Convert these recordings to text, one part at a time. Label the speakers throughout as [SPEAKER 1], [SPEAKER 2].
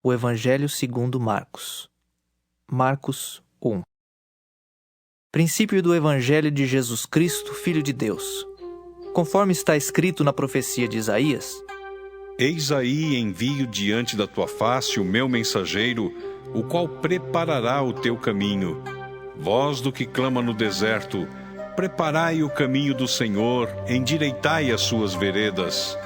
[SPEAKER 1] O Evangelho segundo Marcos. Marcos 1. Princípio do Evangelho de Jesus Cristo, Filho de Deus. Conforme está escrito na profecia de Isaías:
[SPEAKER 2] Eis aí envio diante da tua face o meu mensageiro, o qual preparará o teu caminho. Voz do que clama no deserto, preparai o caminho do Senhor, endireitai as suas veredas.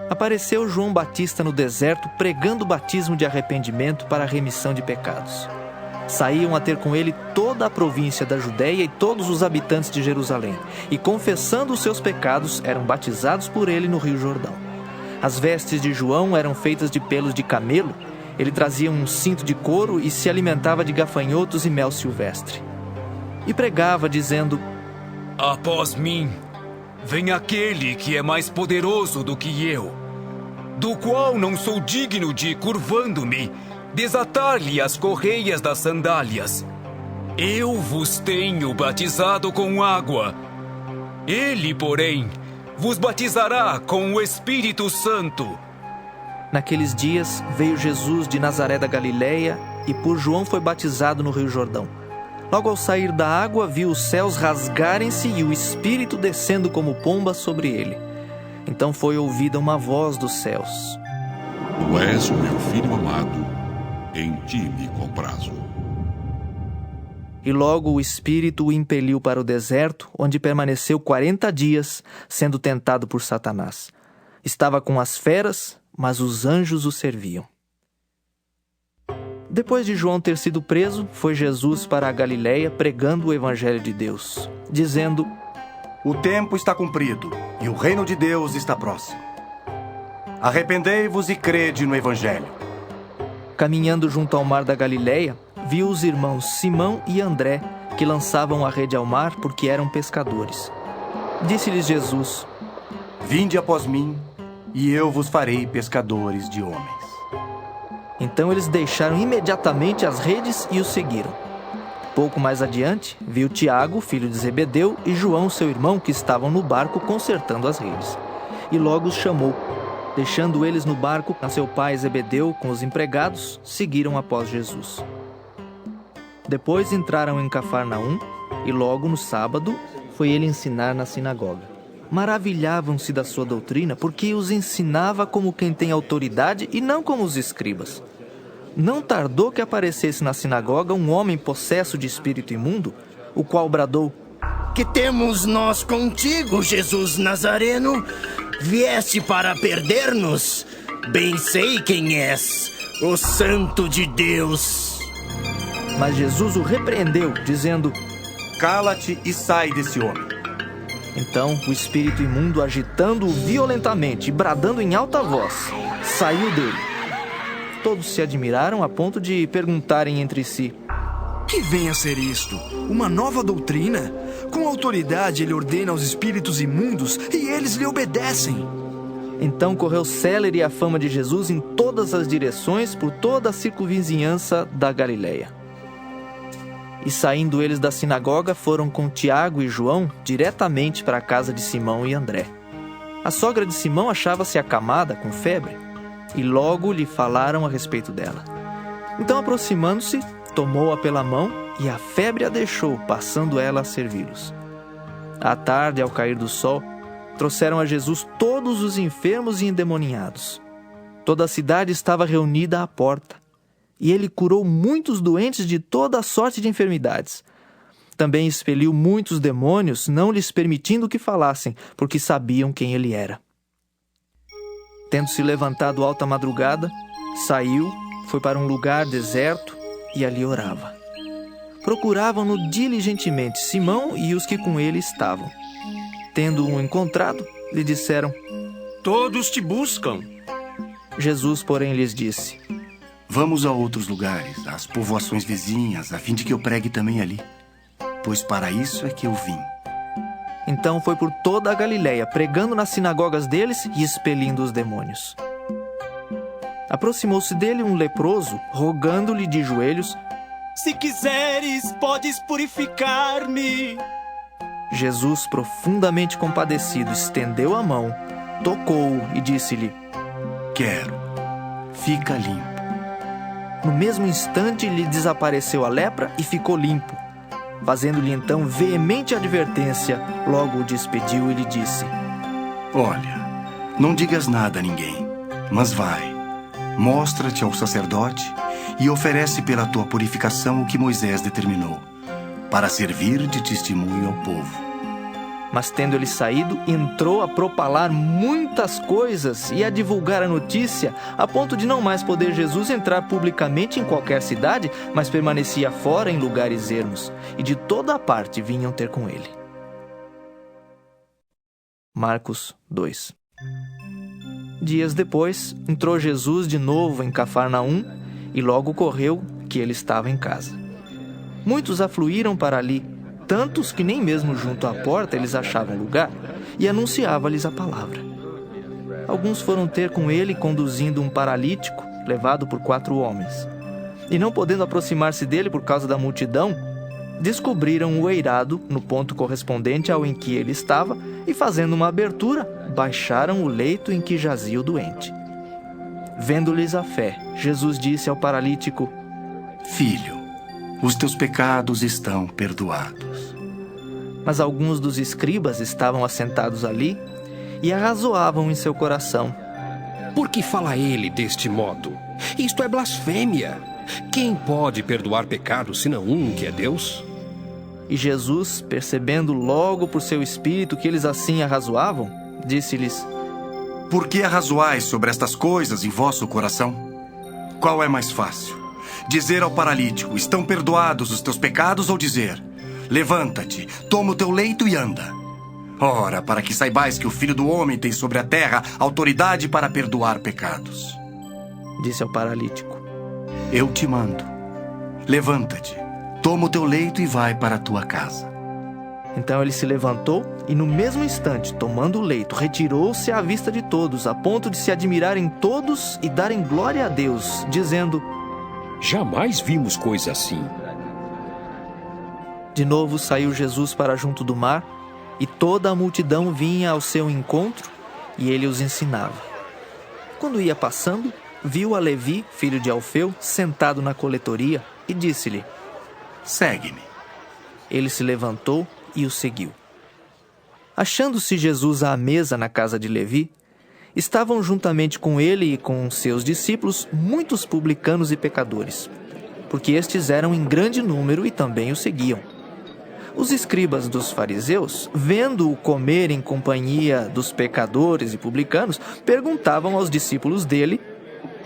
[SPEAKER 1] Apareceu João Batista no deserto pregando o batismo de arrependimento para a remissão de pecados. Saíam a ter com ele toda a província da Judéia e todos os habitantes de Jerusalém, e confessando os seus pecados, eram batizados por ele no Rio Jordão. As vestes de João eram feitas de pelos de camelo, ele trazia um cinto de couro e se alimentava de gafanhotos e mel silvestre. E pregava, dizendo:
[SPEAKER 3] Após mim, vem aquele que é mais poderoso do que eu, do qual não sou digno de, curvando-me, desatar-lhe as correias das sandálias. Eu vos tenho batizado com água. Ele, porém, vos batizará com o Espírito Santo.
[SPEAKER 1] Naqueles dias veio Jesus de Nazaré da Galileia e por João foi batizado no Rio Jordão. Logo ao sair da água, viu os céus rasgarem-se e o Espírito descendo como pomba sobre ele. Então foi ouvida uma voz dos céus:
[SPEAKER 4] Tu és o meu filho amado, em ti me comprazo.
[SPEAKER 1] E logo o Espírito o impeliu para o deserto, onde permaneceu 40 dias, sendo tentado por Satanás. Estava com as feras, mas os anjos o serviam. Depois de João ter sido preso, foi Jesus para a Galileia pregando o Evangelho de Deus, dizendo:
[SPEAKER 5] O tempo está cumprido e o reino de Deus está próximo. Arrependei-vos e crede no Evangelho.
[SPEAKER 1] Caminhando junto ao mar da Galileia, viu os irmãos Simão e André, que lançavam a rede ao mar porque eram pescadores. Disse-lhes Jesus:
[SPEAKER 5] Vinde após mim, e eu vos farei pescadores de homens.
[SPEAKER 1] Então eles deixaram imediatamente as redes e o seguiram. Pouco mais adiante, viu Tiago, filho de Zebedeu, e João, seu irmão, que estavam no barco consertando as redes. E logo os chamou. Deixando eles no barco, a seu pai Zebedeu com os empregados, seguiram após Jesus. Depois entraram em Cafarnaum, e logo no sábado foi ele ensinar na sinagoga. Maravilhavam-se da sua doutrina, porque os ensinava como quem tem autoridade e não como os escribas. Não tardou que aparecesse na sinagoga um homem possesso de espírito imundo, o qual bradou:
[SPEAKER 6] Que temos nós contigo, Jesus Nazareno? Vieste para perder-nos? Bem sei quem és, o Santo de Deus.
[SPEAKER 1] Mas Jesus o repreendeu, dizendo:
[SPEAKER 5] Cala-te e sai desse homem.
[SPEAKER 1] Então o espírito imundo, agitando-o violentamente e bradando em alta voz, saiu dele. Todos se admiraram a ponto de perguntarem entre si:
[SPEAKER 7] Que vem a ser isto? Uma nova doutrina? Com autoridade ele ordena aos espíritos imundos e eles lhe obedecem.
[SPEAKER 1] Então correu célere a fama de Jesus em todas as direções por toda a circunvizinhança da Galileia. E saindo eles da sinagoga, foram com Tiago e João diretamente para a casa de Simão e André. A sogra de Simão achava-se acamada com febre, e logo lhe falaram a respeito dela. Então, aproximando-se, tomou-a pela mão, e a febre a deixou, passando ela a servi-los. À tarde, ao cair do sol, trouxeram a Jesus todos os enfermos e endemoniados. Toda a cidade estava reunida à porta. E ele curou muitos doentes de toda a sorte de enfermidades. Também expeliu muitos demônios, não lhes permitindo que falassem, porque sabiam quem ele era. Tendo-se levantado alta madrugada, saiu, foi para um lugar deserto e ali orava. Procuravam-no diligentemente Simão e os que com ele estavam. Tendo-o encontrado, lhe disseram:
[SPEAKER 7] Todos te buscam.
[SPEAKER 1] Jesus, porém, lhes disse:
[SPEAKER 5] Vamos a outros lugares, às povoações vizinhas, a fim de que eu pregue também ali. Pois para isso é que eu vim.
[SPEAKER 1] Então foi por toda a Galileia, pregando nas sinagogas deles e expelindo os demônios. Aproximou-se dele um leproso, rogando-lhe de joelhos:
[SPEAKER 6] Se quiseres, podes purificar-me.
[SPEAKER 1] Jesus, profundamente compadecido, estendeu a mão, tocou-o e disse-lhe:
[SPEAKER 5] Quero, fica limpo.
[SPEAKER 1] No mesmo instante lhe desapareceu a lepra e ficou limpo. Fazendo-lhe então veemente advertência, logo o despediu e lhe disse:
[SPEAKER 5] Olha, não digas nada a ninguém, mas vai, mostra-te ao sacerdote e oferece pela tua purificação o que Moisés determinou, para servir de testemunho ao povo.
[SPEAKER 1] Mas tendo ele saído, entrou a propalar muitas coisas e a divulgar a notícia, a ponto de não mais poder Jesus entrar publicamente em qualquer cidade, mas permanecia fora em lugares ermos, e de toda a parte vinham ter com ele. Marcos 2. Dias depois, entrou Jesus de novo em Cafarnaum, e logo ocorreu que ele estava em casa. Muitos afluíram para ali, tantos que nem mesmo junto à porta eles achavam lugar, e anunciava-lhes a palavra. Alguns foram ter com ele conduzindo um paralítico, levado por 4 homens. E não podendo aproximar-se dele por causa da multidão, descobriram o eirado no ponto correspondente ao em que ele estava e, fazendo uma abertura, baixaram o leito em que jazia o doente. Vendo-lhes a fé, Jesus disse ao paralítico:
[SPEAKER 5] Filho, os teus pecados estão perdoados.
[SPEAKER 1] Mas alguns dos escribas estavam assentados ali e arrazoavam em seu coração:
[SPEAKER 8] Por que fala ele deste modo? Isto é blasfêmia. Quem pode perdoar pecados senão um, que é Deus?
[SPEAKER 1] E Jesus, percebendo logo por seu espírito que eles assim arrazoavam, disse-lhes:
[SPEAKER 5] Por que arrazoais sobre estas coisas em vosso coração? Qual é mais fácil? Dizer ao paralítico: estão perdoados os teus pecados, ou dizer: levanta-te, toma o teu leito e anda? Ora, para que saibais que o Filho do Homem tem sobre a terra autoridade para perdoar pecados.
[SPEAKER 1] Disse ao paralítico:
[SPEAKER 5] Eu te mando, levanta-te, toma o teu leito e vai para a tua casa.
[SPEAKER 1] Então ele se levantou e, no mesmo instante, tomando o leito, retirou-se à vista de todos, a ponto de se admirarem todos e darem glória a Deus, dizendo:
[SPEAKER 8] Jamais vimos coisa assim.
[SPEAKER 1] De novo saiu Jesus para junto do mar, e toda a multidão vinha ao seu encontro, e ele os ensinava. Quando ia passando, viu a Levi, filho de Alfeu, sentado na coletoria, e disse-lhe:
[SPEAKER 5] Segue-me.
[SPEAKER 1] Ele se levantou e o seguiu. Achando-se Jesus à mesa na casa de Levi, estavam juntamente com ele e com seus discípulos muitos publicanos e pecadores, porque estes eram em grande número e também o seguiam. Os escribas dos fariseus, vendo-o comer em companhia dos pecadores e publicanos, perguntavam aos discípulos dele: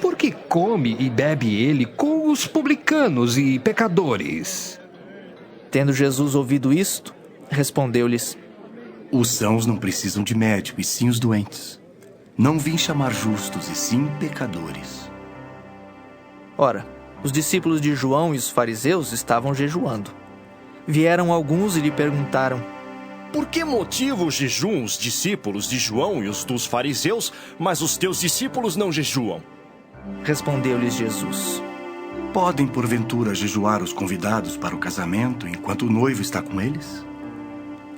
[SPEAKER 8] Por que come e bebe ele com os publicanos e pecadores?
[SPEAKER 1] Tendo Jesus ouvido isto, respondeu-lhes:
[SPEAKER 5] Os sãos não precisam de médico, e sim os doentes. Não vim chamar justos, e sim pecadores.
[SPEAKER 1] Ora, os discípulos de João e os fariseus estavam jejuando. Vieram alguns e lhe perguntaram:
[SPEAKER 9] Por que motivo jejuam os discípulos de João e os dos fariseus, mas os teus discípulos não jejuam?
[SPEAKER 1] Respondeu-lhes Jesus:
[SPEAKER 5] Podem, porventura, jejuar os convidados para o casamento enquanto o noivo está com eles?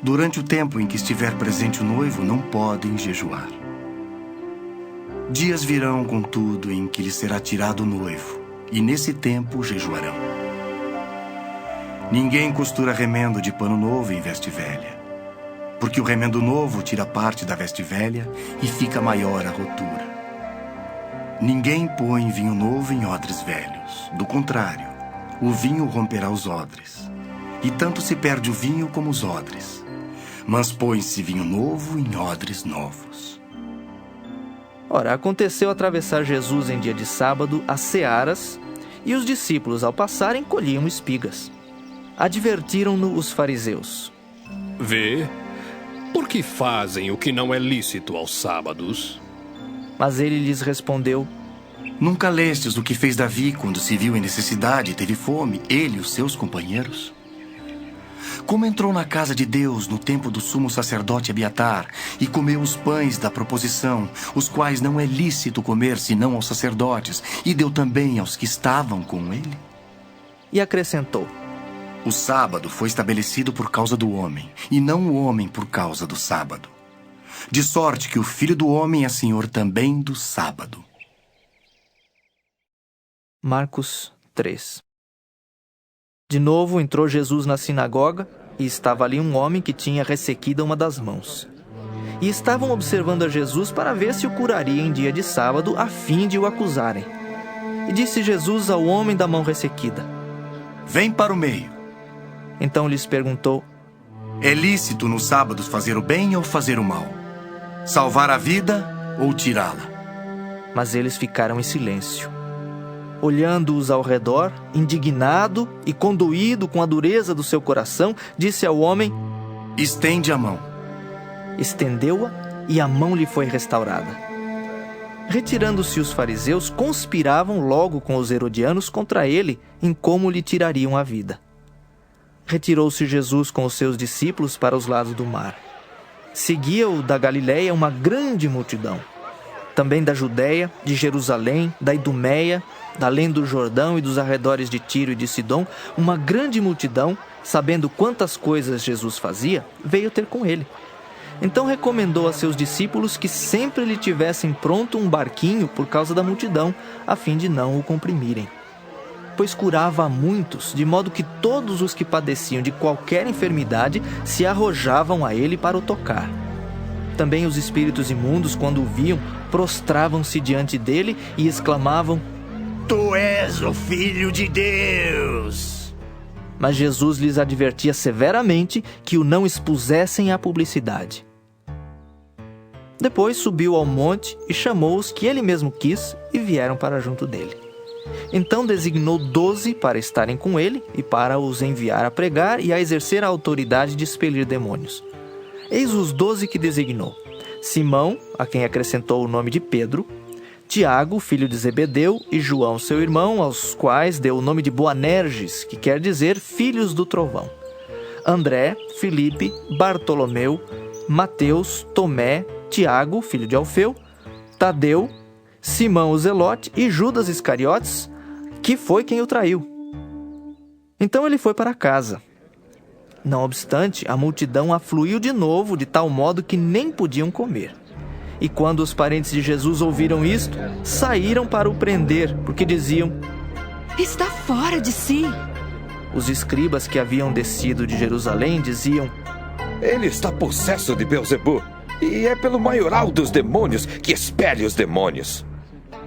[SPEAKER 5] Durante o tempo em que estiver presente o noivo, não podem jejuar. Dias virão, contudo, em que lhes será tirado o noivo, e nesse tempo jejuarão. Ninguém costura remendo de pano novo em veste velha, porque o remendo novo tira parte da veste velha e fica maior a rotura. Ninguém põe vinho novo em odres velhos. Do contrário, o vinho romperá os odres, e tanto se perde o vinho como os odres. Mas põe-se vinho novo em odres novos.
[SPEAKER 1] Ora, aconteceu atravessar Jesus em dia de sábado as searas, e os discípulos, ao passarem, colhiam espigas. Advertiram-no os fariseus:
[SPEAKER 8] Vê, por que fazem o que não é lícito aos sábados?
[SPEAKER 1] Mas ele lhes respondeu:
[SPEAKER 5] Nunca lestes o que fez Davi quando se viu em necessidade e teve fome, ele e os seus companheiros? Como entrou na casa de Deus no tempo do sumo sacerdote Abiatar e comeu os pães da proposição, os quais não é lícito comer senão aos sacerdotes, e deu também aos que estavam com ele?
[SPEAKER 1] E acrescentou:
[SPEAKER 5] O sábado foi estabelecido por causa do homem, e não o homem por causa do sábado. De sorte que o Filho do Homem é Senhor também do sábado.
[SPEAKER 1] Marcos 3. De novo entrou Jesus na sinagoga, e estava ali um homem que tinha ressequida uma das mãos. E estavam observando a Jesus para ver se o curaria em dia de sábado, a fim de o acusarem. E disse Jesus ao homem da mão ressequida:
[SPEAKER 5] Vem para o meio.
[SPEAKER 1] Então lhes perguntou:
[SPEAKER 5] É lícito nos sábados fazer o bem ou fazer o mal? Salvar a vida ou tirá-la?
[SPEAKER 1] Mas eles ficaram em silêncio. Olhando-os ao redor, indignado e condoído com a dureza do seu coração, disse ao homem:
[SPEAKER 5] Estende a mão.
[SPEAKER 1] Estendeu-a e a mão lhe foi restaurada. Retirando-se os fariseus, conspiravam logo com os herodianos contra ele em como lhe tirariam a vida. Retirou-se Jesus com os seus discípulos para os lados do mar. Seguia-o da Galileia uma grande multidão. Também da Judéia, de Jerusalém, da Idumeia, da além do Jordão e dos arredores de Tiro e de Sidom, uma grande multidão, sabendo quantas coisas Jesus fazia, veio ter com ele. Então recomendou a seus discípulos que sempre lhe tivessem pronto um barquinho por causa da multidão, a fim de não o comprimirem. Pois curava a muitos, de modo que todos os que padeciam de qualquer enfermidade se arrojavam a ele para o tocar. Também os espíritos imundos, quando o viam, prostravam-se diante dele e exclamavam:
[SPEAKER 6] Tu és o Filho de Deus!
[SPEAKER 1] Mas Jesus lhes advertia severamente que o não expusessem à publicidade. Depois subiu ao monte e chamou os que ele mesmo quis e vieram para junto dele. Então designou 12 para estarem com ele e para os enviar a pregar e a exercer a autoridade de expelir demônios. Eis os 12 que designou: Simão, a quem acrescentou o nome de Pedro, Tiago, filho de Zebedeu, e João, seu irmão, aos quais deu o nome de Boanerges, que quer dizer filhos do trovão. André, Filipe, Bartolomeu, Mateus, Tomé, Tiago, filho de Alfeu, Tadeu, Simão o Zelote e Judas Iscariotes, que foi quem o traiu. Então ele foi para casa. Não obstante, a multidão afluiu de novo, de tal modo que nem podiam comer. E quando os parentes de Jesus ouviram isto, saíram para o prender, porque diziam:
[SPEAKER 10] Está fora de si.
[SPEAKER 1] Os escribas que haviam descido de Jerusalém diziam:
[SPEAKER 11] Ele está possesso de Beelzebu, e é pelo maioral dos demônios que expele os demônios.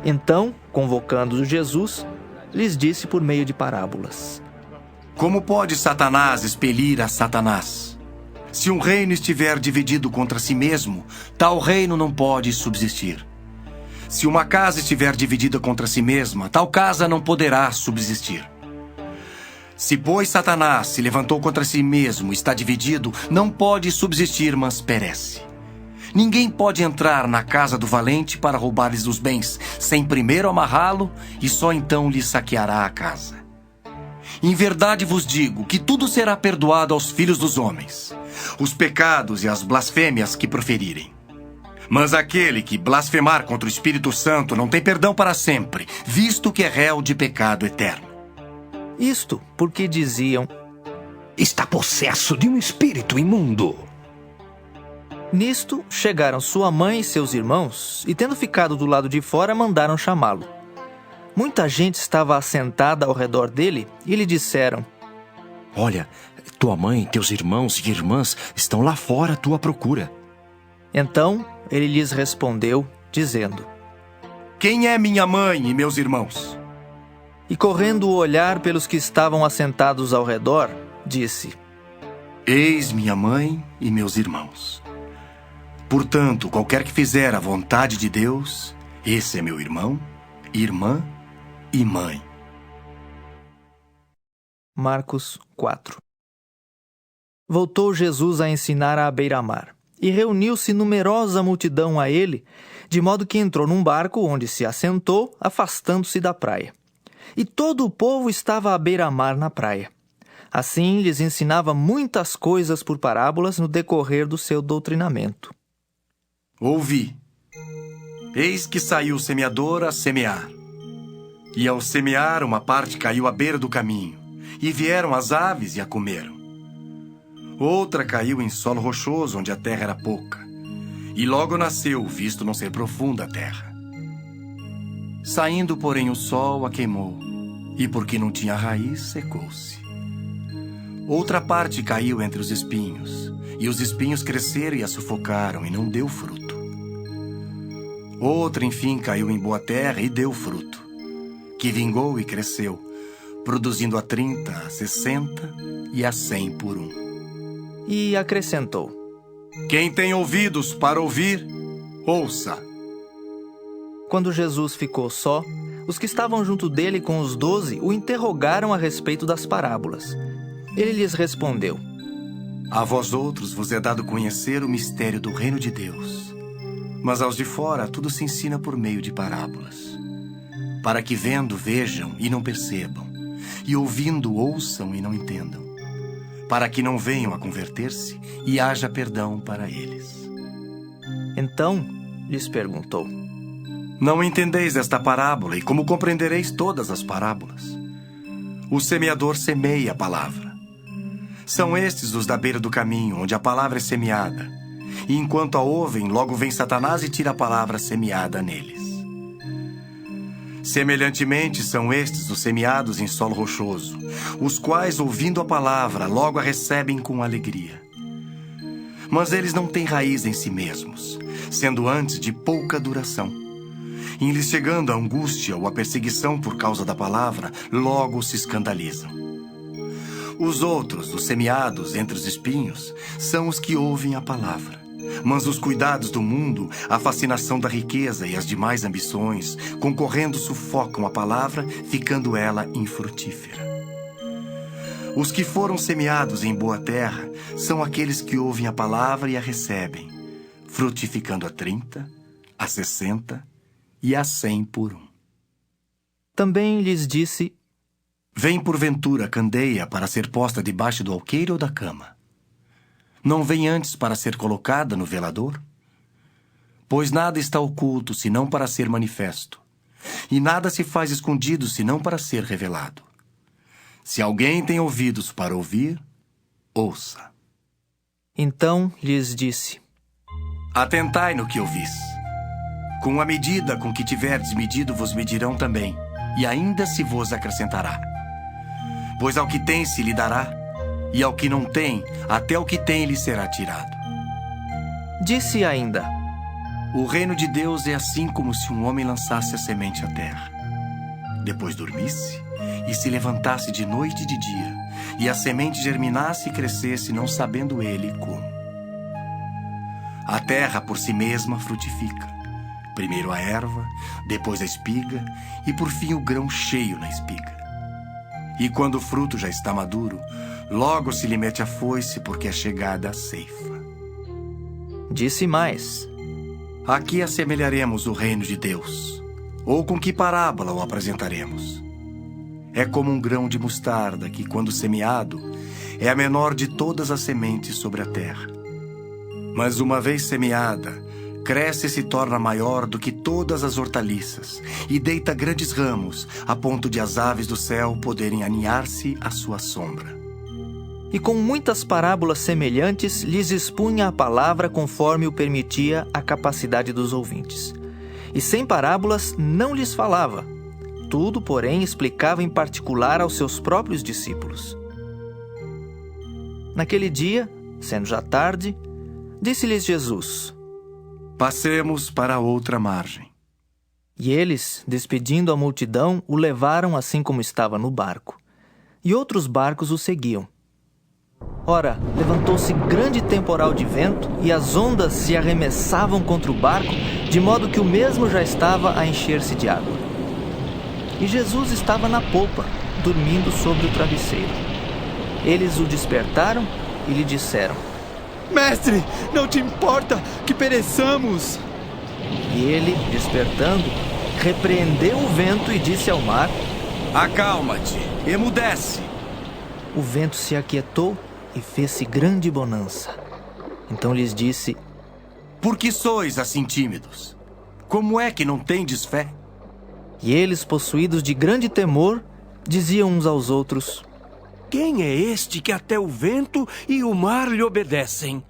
[SPEAKER 1] Então, convocando Jesus, lhes disse por meio de parábolas:
[SPEAKER 5] Como pode Satanás expelir a Satanás? Se um reino estiver dividido contra si mesmo, tal reino não pode subsistir. Se uma casa estiver dividida contra si mesma, tal casa não poderá subsistir. Se, pois, Satanás se levantou contra si mesmo e está dividido, não pode subsistir, mas perece. Ninguém pode entrar na casa do valente para roubar-lhes os bens, sem primeiro amarrá-lo, e só então lhe saqueará a casa. Em verdade vos digo que tudo será perdoado aos filhos dos homens, os pecados e as blasfêmias que proferirem. Mas aquele que blasfemar contra o Espírito Santo não tem perdão para sempre, visto que é réu de pecado eterno.
[SPEAKER 1] Isto porque diziam:
[SPEAKER 8] Está possesso de um espírito imundo.
[SPEAKER 1] Nisto chegaram sua mãe e seus irmãos, e tendo ficado do lado de fora, mandaram chamá-lo. Muita gente estava assentada ao redor dele, e lhe disseram:
[SPEAKER 9] Olha, tua mãe, teus irmãos e irmãs estão lá fora à tua procura.
[SPEAKER 1] Então ele lhes respondeu, dizendo:
[SPEAKER 5] Quem é minha mãe e meus irmãos?
[SPEAKER 1] E correndo o olhar pelos que estavam assentados ao redor, disse:
[SPEAKER 5] Eis minha mãe e meus irmãos. Portanto, qualquer que fizer a vontade de Deus, esse é meu irmão, irmã e mãe.
[SPEAKER 1] Marcos 4. Voltou Jesus a ensinar à beira-mar, e reuniu-se numerosa multidão a ele, de modo que entrou num barco onde se assentou, afastando-se da praia. E todo o povo estava à beira-mar na praia. Assim lhes ensinava muitas coisas por parábolas no decorrer do seu doutrinamento.
[SPEAKER 5] Ouvi. Eis que saiu o semeador a semear. E ao semear, uma parte caiu à beira do caminho, e vieram as aves e a comeram. Outra caiu em solo rochoso, onde a terra era pouca, e logo nasceu, visto não ser profunda a terra. Saindo, porém, o sol a queimou, e porque não tinha raiz, secou-se. Outra parte caiu entre os espinhos, e os espinhos cresceram e a sufocaram, e não deu fruto. Outra, enfim, caiu em boa terra e deu fruto, que vingou e cresceu, produzindo a 30, a 60 e a 100 por um.
[SPEAKER 1] E acrescentou:
[SPEAKER 5] Quem tem ouvidos para ouvir, ouça.
[SPEAKER 1] Quando Jesus ficou só, os que estavam junto dele com os 12 o interrogaram a respeito das parábolas. Ele lhes respondeu:
[SPEAKER 5] A vós outros vos é dado conhecer o mistério do reino de Deus, mas aos de fora tudo se ensina por meio de parábolas, para que vendo vejam e não percebam, e ouvindo ouçam e não entendam, para que não venham a converter-se e haja perdão para eles.
[SPEAKER 1] Então lhes perguntou:
[SPEAKER 5] Não entendeis esta parábola, e como compreendereis todas as parábolas? O semeador semeia a palavra. São estes os da beira do caminho, onde a palavra é semeada. E enquanto a ouvem, logo vem Satanás e tira a palavra semeada neles. Semelhantemente, são estes os semeados em solo rochoso, os quais, ouvindo a palavra, logo a recebem com alegria. Mas eles não têm raiz em si mesmos, sendo antes de pouca duração. Em lhes chegando a angústia ou a perseguição por causa da palavra, logo se escandalizam. Os outros, os semeados entre os espinhos, são os que ouvem a palavra. Mas os cuidados do mundo, a fascinação da riqueza e as demais ambições, concorrendo sufocam a palavra, ficando ela infrutífera. Os que foram semeados em boa terra são aqueles que ouvem a palavra e a recebem, frutificando a 30, a 60 e a 100 por um.
[SPEAKER 1] Também lhes disse:
[SPEAKER 5] Vem porventura candeia para ser posta debaixo do alqueire ou da cama? Não vem antes para ser colocada no velador? Pois nada está oculto, senão para ser manifesto, e nada se faz escondido, senão para ser revelado. Se alguém tem ouvidos para ouvir, ouça.
[SPEAKER 1] Então lhes disse:
[SPEAKER 5] Atentai no que ouvis. Com a medida com que tiverdes medido, vos medirão também, e ainda se vos acrescentará. Pois ao que tem se lhe dará, e ao que não tem, até o que tem lhe será tirado.
[SPEAKER 1] Disse ainda:
[SPEAKER 5] O reino de Deus é assim como se um homem lançasse a semente à terra. Depois dormisse e se levantasse de noite e de dia, e a semente germinasse e crescesse, não sabendo ele como. A terra por si mesma frutifica. Primeiro a erva, depois a espiga, e por fim o grão cheio na espiga. E quando o fruto já está maduro, logo se lhe mete a foice, porque é chegada a ceifa.
[SPEAKER 1] Disse mais:
[SPEAKER 5] Aqui assemelharemos o reino de Deus, ou com que parábola o apresentaremos? É como um grão de mostarda que, quando semeado, é a menor de todas as sementes sobre a terra. Mas uma vez semeada, cresce e se torna maior do que todas as hortaliças, e deita grandes ramos, a ponto de as aves do céu poderem aninhar-se à sua sombra.
[SPEAKER 1] E com muitas parábolas semelhantes lhes expunha a palavra conforme o permitia a capacidade dos ouvintes. E sem parábolas não lhes falava. Tudo, porém, explicava em particular aos seus próprios discípulos. Naquele dia, sendo já tarde, disse-lhes Jesus:
[SPEAKER 5] Passemos para a outra margem.
[SPEAKER 1] E eles, despedindo a multidão, o levaram assim como estava no barco. E outros barcos o seguiam. Ora, levantou-se grande temporal de vento, e as ondas se arremessavam contra o barco, de modo que o mesmo já estava a encher-se de água. E Jesus estava na popa, dormindo sobre o travesseiro. Eles o despertaram e lhe disseram:
[SPEAKER 12] Mestre, não te importa que pereçamos?
[SPEAKER 1] E ele, despertando, repreendeu o vento e disse ao mar:
[SPEAKER 5] Acalma-te, emudece.
[SPEAKER 1] O vento se aquietou e fez-se grande bonança. Então lhes disse:
[SPEAKER 5] Por que sois assim tímidos? Como é que não tendes fé?
[SPEAKER 1] E eles, possuídos de grande temor, diziam uns aos outros:
[SPEAKER 6] Quem é este que até o vento e o mar lhe obedecem?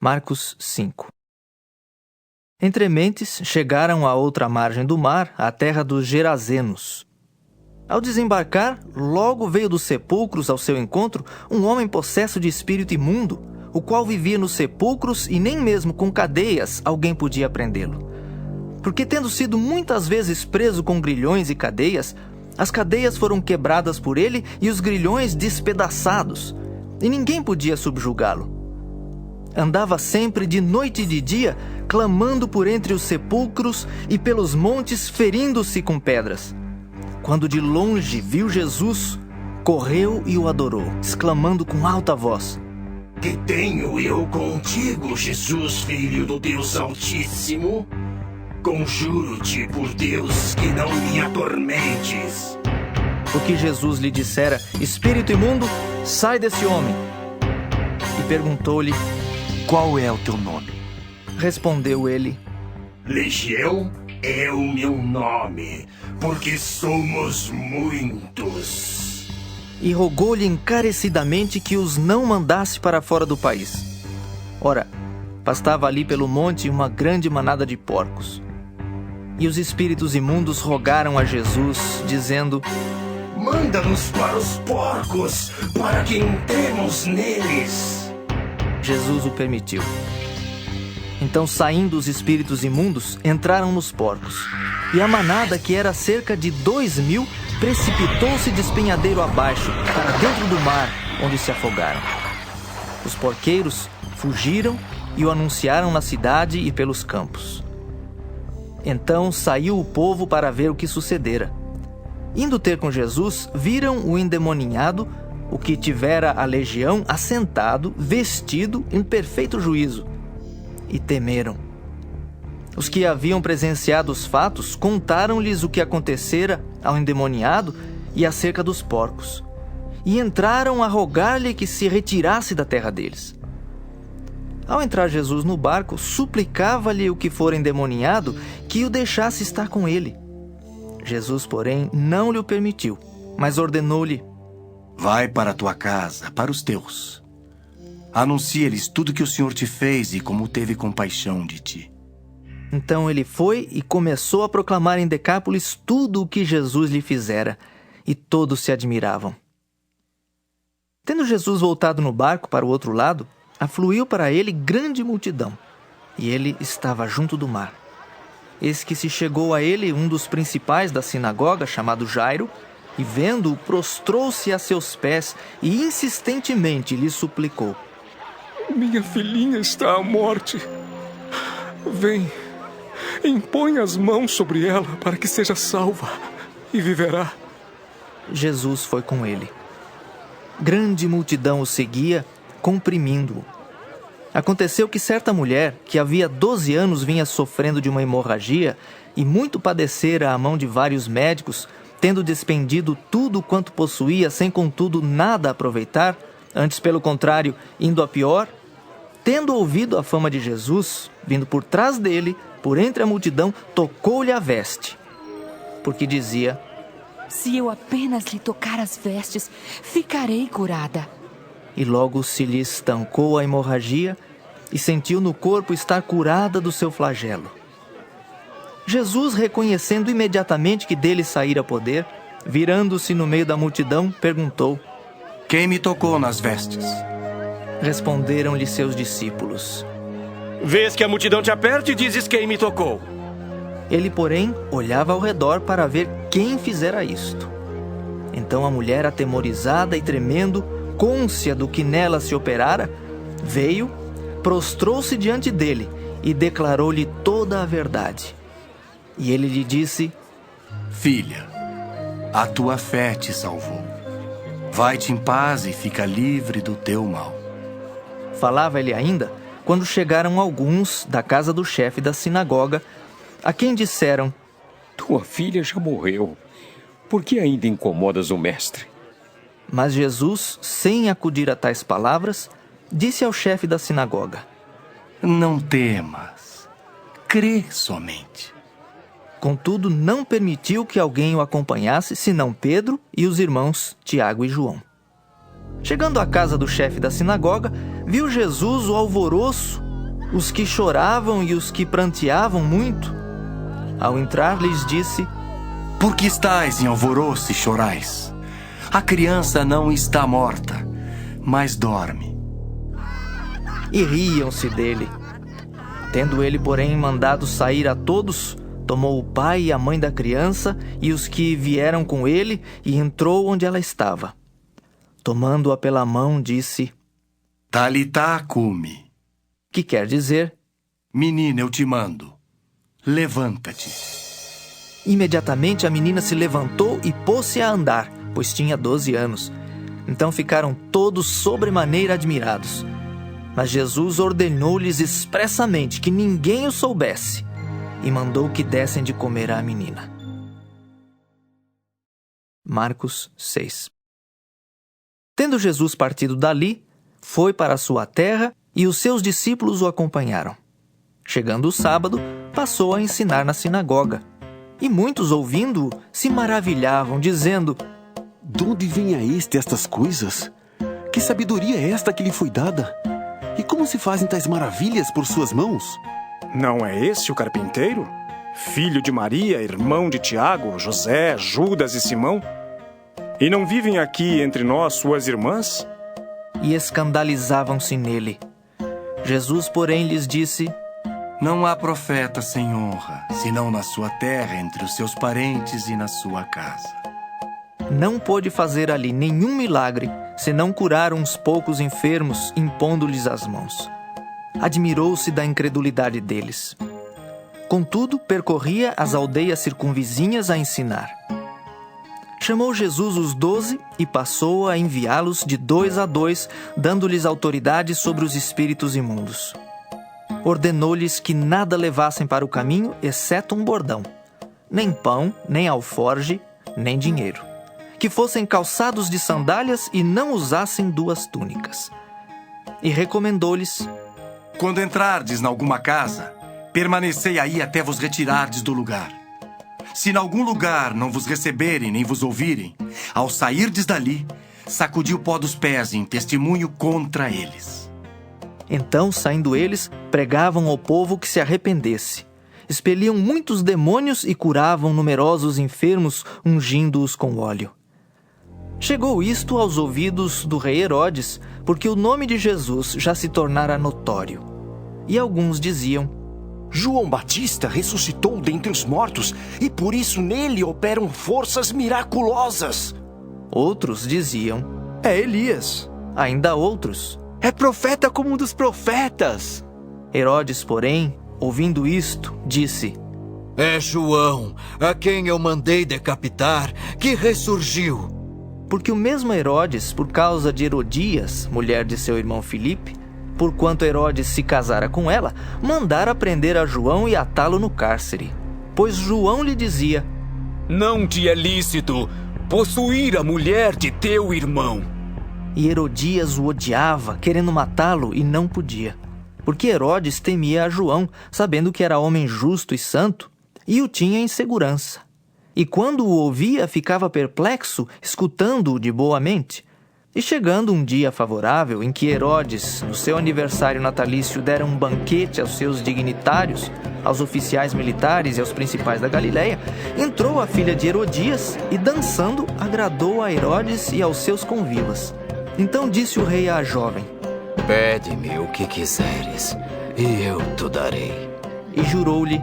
[SPEAKER 1] Marcos 5. Entre mentes, chegaram à outra margem do mar, à terra dos Gerazenos. Ao desembarcar, logo veio dos sepulcros ao seu encontro um homem possesso de espírito imundo, o qual vivia nos sepulcros e nem mesmo com cadeias alguém podia prendê-lo. Porque tendo sido muitas vezes preso com grilhões e cadeias, as cadeias foram quebradas por ele e os grilhões despedaçados, e ninguém podia subjugá-lo. Andava sempre de noite e de dia, clamando por entre os sepulcros e pelos montes, ferindo-se com pedras. Quando de longe viu Jesus, correu e o adorou, exclamando com alta voz:
[SPEAKER 6] Que tenho eu contigo, Jesus, Filho do Deus Altíssimo? Conjuro-te por Deus que não me atormentes.
[SPEAKER 1] O que Jesus lhe dissera: Espírito imundo, sai desse homem. E perguntou-lhe:
[SPEAKER 5] Qual é o teu nome?
[SPEAKER 1] Respondeu ele:
[SPEAKER 6] Legião é o meu nome, porque somos muitos.
[SPEAKER 1] E rogou-lhe encarecidamente que os não mandasse para fora do país. Ora, pastava ali pelo monte uma grande manada de porcos. E os espíritos imundos rogaram a Jesus, dizendo:
[SPEAKER 6] Manda-nos para os porcos, para que entremos neles.
[SPEAKER 1] Jesus o permitiu. Então, saindo os espíritos imundos, entraram nos porcos. E a manada, que era cerca de 2.000, precipitou-se de despenhadeiro abaixo, para dentro do mar, onde se afogaram. Os porqueiros fugiram e o anunciaram na cidade e pelos campos. Então saiu o povo para ver o que sucedera. Indo ter com Jesus, viram o endemoninhado, o que tivera a legião, assentado, vestido, em perfeito juízo, e temeram. Os que haviam presenciado os fatos contaram-lhes o que acontecera ao endemoniado e acerca dos porcos, e entraram a rogar-lhe que se retirasse da terra deles. Ao entrar Jesus no barco, suplicava-lhe o que fora endemoniado que o deixasse estar com ele. Jesus, porém, não lhe o permitiu, mas ordenou-lhe:
[SPEAKER 5] Vai para a tua casa, para os teus. Anuncia-lhes tudo que o Senhor te fez e como teve compaixão de ti.
[SPEAKER 1] Então ele foi e começou a proclamar em Decápolis tudo o que Jesus lhe fizera, e todos se admiravam. Tendo Jesus voltado no barco para o outro lado, afluiu para ele grande multidão, e ele estava junto do mar. Eis que se chegou a ele um dos principais da sinagoga, chamado Jairo, e vendo-o, prostrou-se a seus pés e insistentemente lhe suplicou:
[SPEAKER 13] Minha filhinha está à morte. Vem, impõe as mãos sobre ela para que seja salva e viverá.
[SPEAKER 1] Jesus foi com ele. Grande multidão o seguia, comprimindo-o. Aconteceu que certa mulher, que havia 12 anos vinha sofrendo de uma hemorragia e muito padecera à mão de vários médicos, tendo despendido tudo quanto possuía, sem contudo nada aproveitar, antes pelo contrário, indo a pior, tendo ouvido a fama de Jesus, vindo por trás dele, por entre a multidão, tocou-lhe a veste, porque dizia:
[SPEAKER 10] Se eu apenas lhe tocar as vestes, ficarei curada.
[SPEAKER 1] E logo se lhe estancou a hemorragia e sentiu no corpo estar curada do seu flagelo. Jesus, reconhecendo imediatamente que dele saíra poder, virando-se no meio da multidão, perguntou:
[SPEAKER 5] Quem me tocou nas vestes?
[SPEAKER 1] Responderam-lhe seus discípulos:
[SPEAKER 9] Vês que a multidão te aperta e dizes: Quem me tocou?
[SPEAKER 1] Ele, porém, olhava ao redor para ver quem fizera isto. Então a mulher, atemorizada e tremendo, cônscia do que nela se operara, veio, prostrou-se diante dele e declarou-lhe toda a verdade. E ele lhe disse:
[SPEAKER 5] Filha, a tua fé te salvou. Vai-te em paz e fica livre do teu mal.
[SPEAKER 1] Falava ele ainda, quando chegaram alguns da casa do chefe da sinagoga, a quem disseram:
[SPEAKER 11] Tua filha já morreu. Por que ainda incomodas o mestre?
[SPEAKER 1] Mas Jesus, sem acudir a tais palavras, disse ao chefe da sinagoga:
[SPEAKER 5] Não temas, crê somente.
[SPEAKER 1] Contudo, não permitiu que alguém o acompanhasse, senão Pedro e os irmãos Tiago e João. Chegando à casa do chefe da sinagoga, viu Jesus o alvoroço os que choravam e os que pranteavam muito. Ao entrar, lhes disse:
[SPEAKER 5] Por que estáis em alvoroço e chorais? A criança não está morta, mas dorme.
[SPEAKER 1] E riam-se dele. Tendo ele, porém, mandado sair a todos, tomou o pai e a mãe da criança e os que vieram com ele e entrou onde ela estava. Tomando-a pela mão, disse:
[SPEAKER 5] Talitá cumi,
[SPEAKER 1] que quer dizer:
[SPEAKER 5] Menina, eu te mando, levanta-te.
[SPEAKER 1] Imediatamente a menina se levantou e pôs-se a andar, pois tinha 12 anos. Então ficaram todos sobremaneira admirados. Mas Jesus ordenou-lhes expressamente que ninguém o soubesse e mandou que dessem de comer à menina. Marcos 6. Tendo Jesus partido dali, foi para a sua terra e os seus discípulos o acompanharam. Chegando o sábado, passou a ensinar na sinagoga. E muitos, ouvindo-o, se maravilhavam, dizendo:
[SPEAKER 14] De onde vem a este estas coisas? Que sabedoria é esta que lhe foi dada? E como se fazem tais maravilhas por suas mãos?
[SPEAKER 13] Não é esse o carpinteiro? Filho de Maria, irmão de Tiago, José, Judas e Simão? E não vivem aqui entre nós suas irmãs?
[SPEAKER 1] E escandalizavam-se nele. Jesus, porém, lhes disse:
[SPEAKER 5] Não há profeta sem honra, senão na sua terra, entre os seus parentes e na sua casa.
[SPEAKER 1] Não pôde fazer ali nenhum milagre, senão curar uns poucos enfermos, impondo-lhes as mãos. Admirou-se da incredulidade deles. Contudo, percorria as aldeias circunvizinhas a ensinar. Chamou Jesus os 12 e passou a enviá-los de 2 a 2, dando-lhes autoridade sobre os espíritos imundos. Ordenou-lhes que nada levassem para o caminho, exceto um bordão, nem pão, nem alforge, nem dinheiro. Que fossem calçados de sandálias e não usassem 2 túnicas. E recomendou-lhes:
[SPEAKER 5] Quando entrardes em alguma casa, permanecei aí até vos retirardes do lugar. Se em algum lugar não vos receberem nem vos ouvirem, ao sairdes dali, sacudi o pó dos pés em testemunho contra eles.
[SPEAKER 1] Então, saindo eles, pregavam ao povo que se arrependesse. Expeliam muitos demônios e curavam numerosos enfermos, ungindo-os com óleo. Chegou isto aos ouvidos do rei Herodes, porque o nome de Jesus já se tornara notório. E alguns diziam:
[SPEAKER 9] João Batista ressuscitou dentre os mortos, e por isso nele operam forças miraculosas.
[SPEAKER 1] Outros diziam:
[SPEAKER 12] É Elias.
[SPEAKER 1] Ainda outros:
[SPEAKER 12] É profeta como um dos profetas.
[SPEAKER 1] Herodes, porém, ouvindo isto, disse:
[SPEAKER 15] É João, a quem eu mandei decapitar, que ressurgiu.
[SPEAKER 1] Porque o mesmo Herodes, por causa de Herodias, mulher de seu irmão Filipe, porquanto Herodes se casara com ela, mandara prender a João e atá-lo no cárcere. Pois João lhe dizia:
[SPEAKER 3] Não te é lícito possuir a mulher de teu irmão.
[SPEAKER 1] E Herodias o odiava, querendo matá-lo, e não podia. Porque Herodes temia a João, sabendo que era homem justo e santo, e o tinha em segurança. E quando o ouvia, ficava perplexo, escutando-o de boa mente. E chegando um dia favorável, em que Herodes, no seu aniversário natalício, dera um banquete aos seus dignitários, aos oficiais militares e aos principais da Galileia, entrou a filha de Herodias e, dançando, agradou a Herodes e aos seus convivas. Então disse o rei à jovem:
[SPEAKER 15] Pede-me o que quiseres, e eu te darei.
[SPEAKER 1] E jurou-lhe: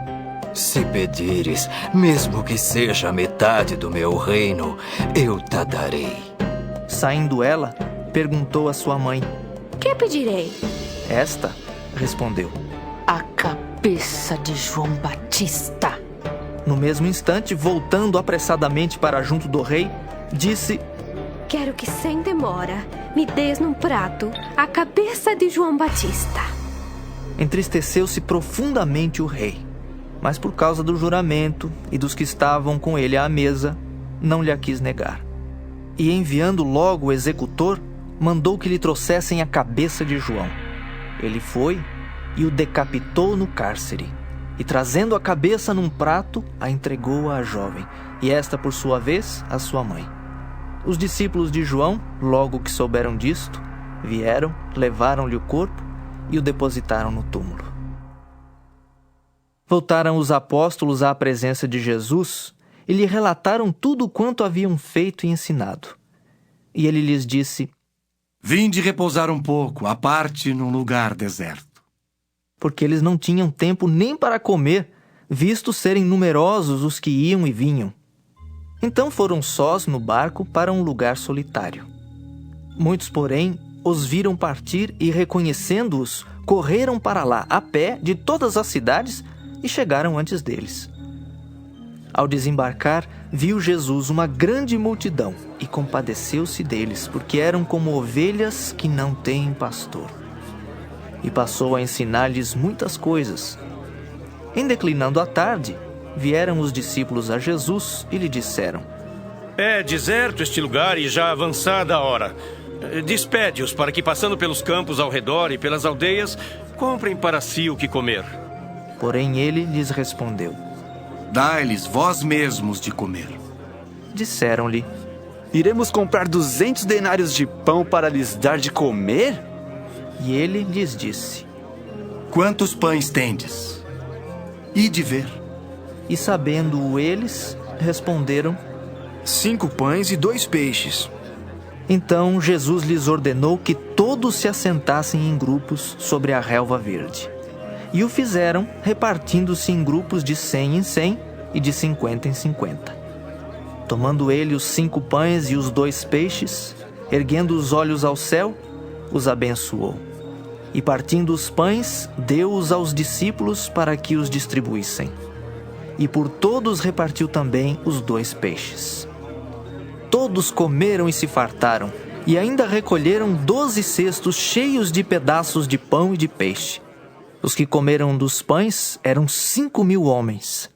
[SPEAKER 15] Se pedires, mesmo que seja a metade do meu reino, eu te darei.
[SPEAKER 1] Saindo ela, perguntou à sua mãe:
[SPEAKER 16] Que pedirei?
[SPEAKER 1] Esta respondeu:
[SPEAKER 10] A cabeça de João Batista.
[SPEAKER 1] No mesmo instante, voltando apressadamente para junto do rei, disse:
[SPEAKER 16] Quero que sem demora me des num prato a cabeça de João Batista.
[SPEAKER 1] Entristeceu-se profundamente o rei, mas por causa do juramento e dos que estavam com ele à mesa, não lhe a quis negar. E enviando logo o executor, mandou que lhe trouxessem a cabeça de João. Ele foi e o decapitou no cárcere, e trazendo a cabeça num prato, a entregou à jovem, e esta, por sua vez, à sua mãe. Os discípulos de João, logo que souberam disto, vieram, levaram-lhe o corpo e o depositaram no túmulo. Voltaram os apóstolos à presença de Jesus e lhe relataram tudo quanto haviam feito e ensinado. E ele lhes disse:
[SPEAKER 5] Vinde repousar um pouco, à parte num lugar deserto.
[SPEAKER 1] Porque eles não tinham tempo nem para comer, visto serem numerosos os que iam e vinham. Então foram sós no barco para um lugar solitário. Muitos, porém, os viram partir e, reconhecendo-os, correram para lá a pé de todas as cidades e chegaram antes deles. Ao desembarcar, viu Jesus uma grande multidão e compadeceu-se deles, porque eram como ovelhas que não têm pastor. E passou a ensinar-lhes muitas coisas. Em declinando a tarde, vieram os discípulos a Jesus e lhe disseram:
[SPEAKER 17] É deserto este lugar e já avançada a hora. Despede-os para que, passando pelos campos ao redor e pelas aldeias, comprem para si o que comer.
[SPEAKER 1] Porém ele lhes respondeu:
[SPEAKER 5] Dai-lhes vós mesmos de comer.
[SPEAKER 1] Disseram-lhe:
[SPEAKER 12] Iremos comprar 200 denários de pão para lhes dar de comer?
[SPEAKER 1] E ele lhes disse:
[SPEAKER 5] Quantos pães tendes? Ide ver.
[SPEAKER 1] E sabendo-o eles, responderam:
[SPEAKER 7] 5 pães e 2 peixes.
[SPEAKER 1] Então Jesus lhes ordenou que todos se assentassem em grupos sobre a relva verde. E o fizeram, repartindo-se em grupos de 100 em 100 e de 50 em 50. Tomando ele os 5 pães e os 2 peixes, erguendo os olhos ao céu, os abençoou. E partindo os pães, deu-os aos discípulos para que os distribuíssem. E por todos repartiu também os 2 peixes. Todos comeram e se fartaram, e ainda recolheram 12 cestos cheios de pedaços de pão e de peixe. Os que comeram dos pães eram 5.000 homens.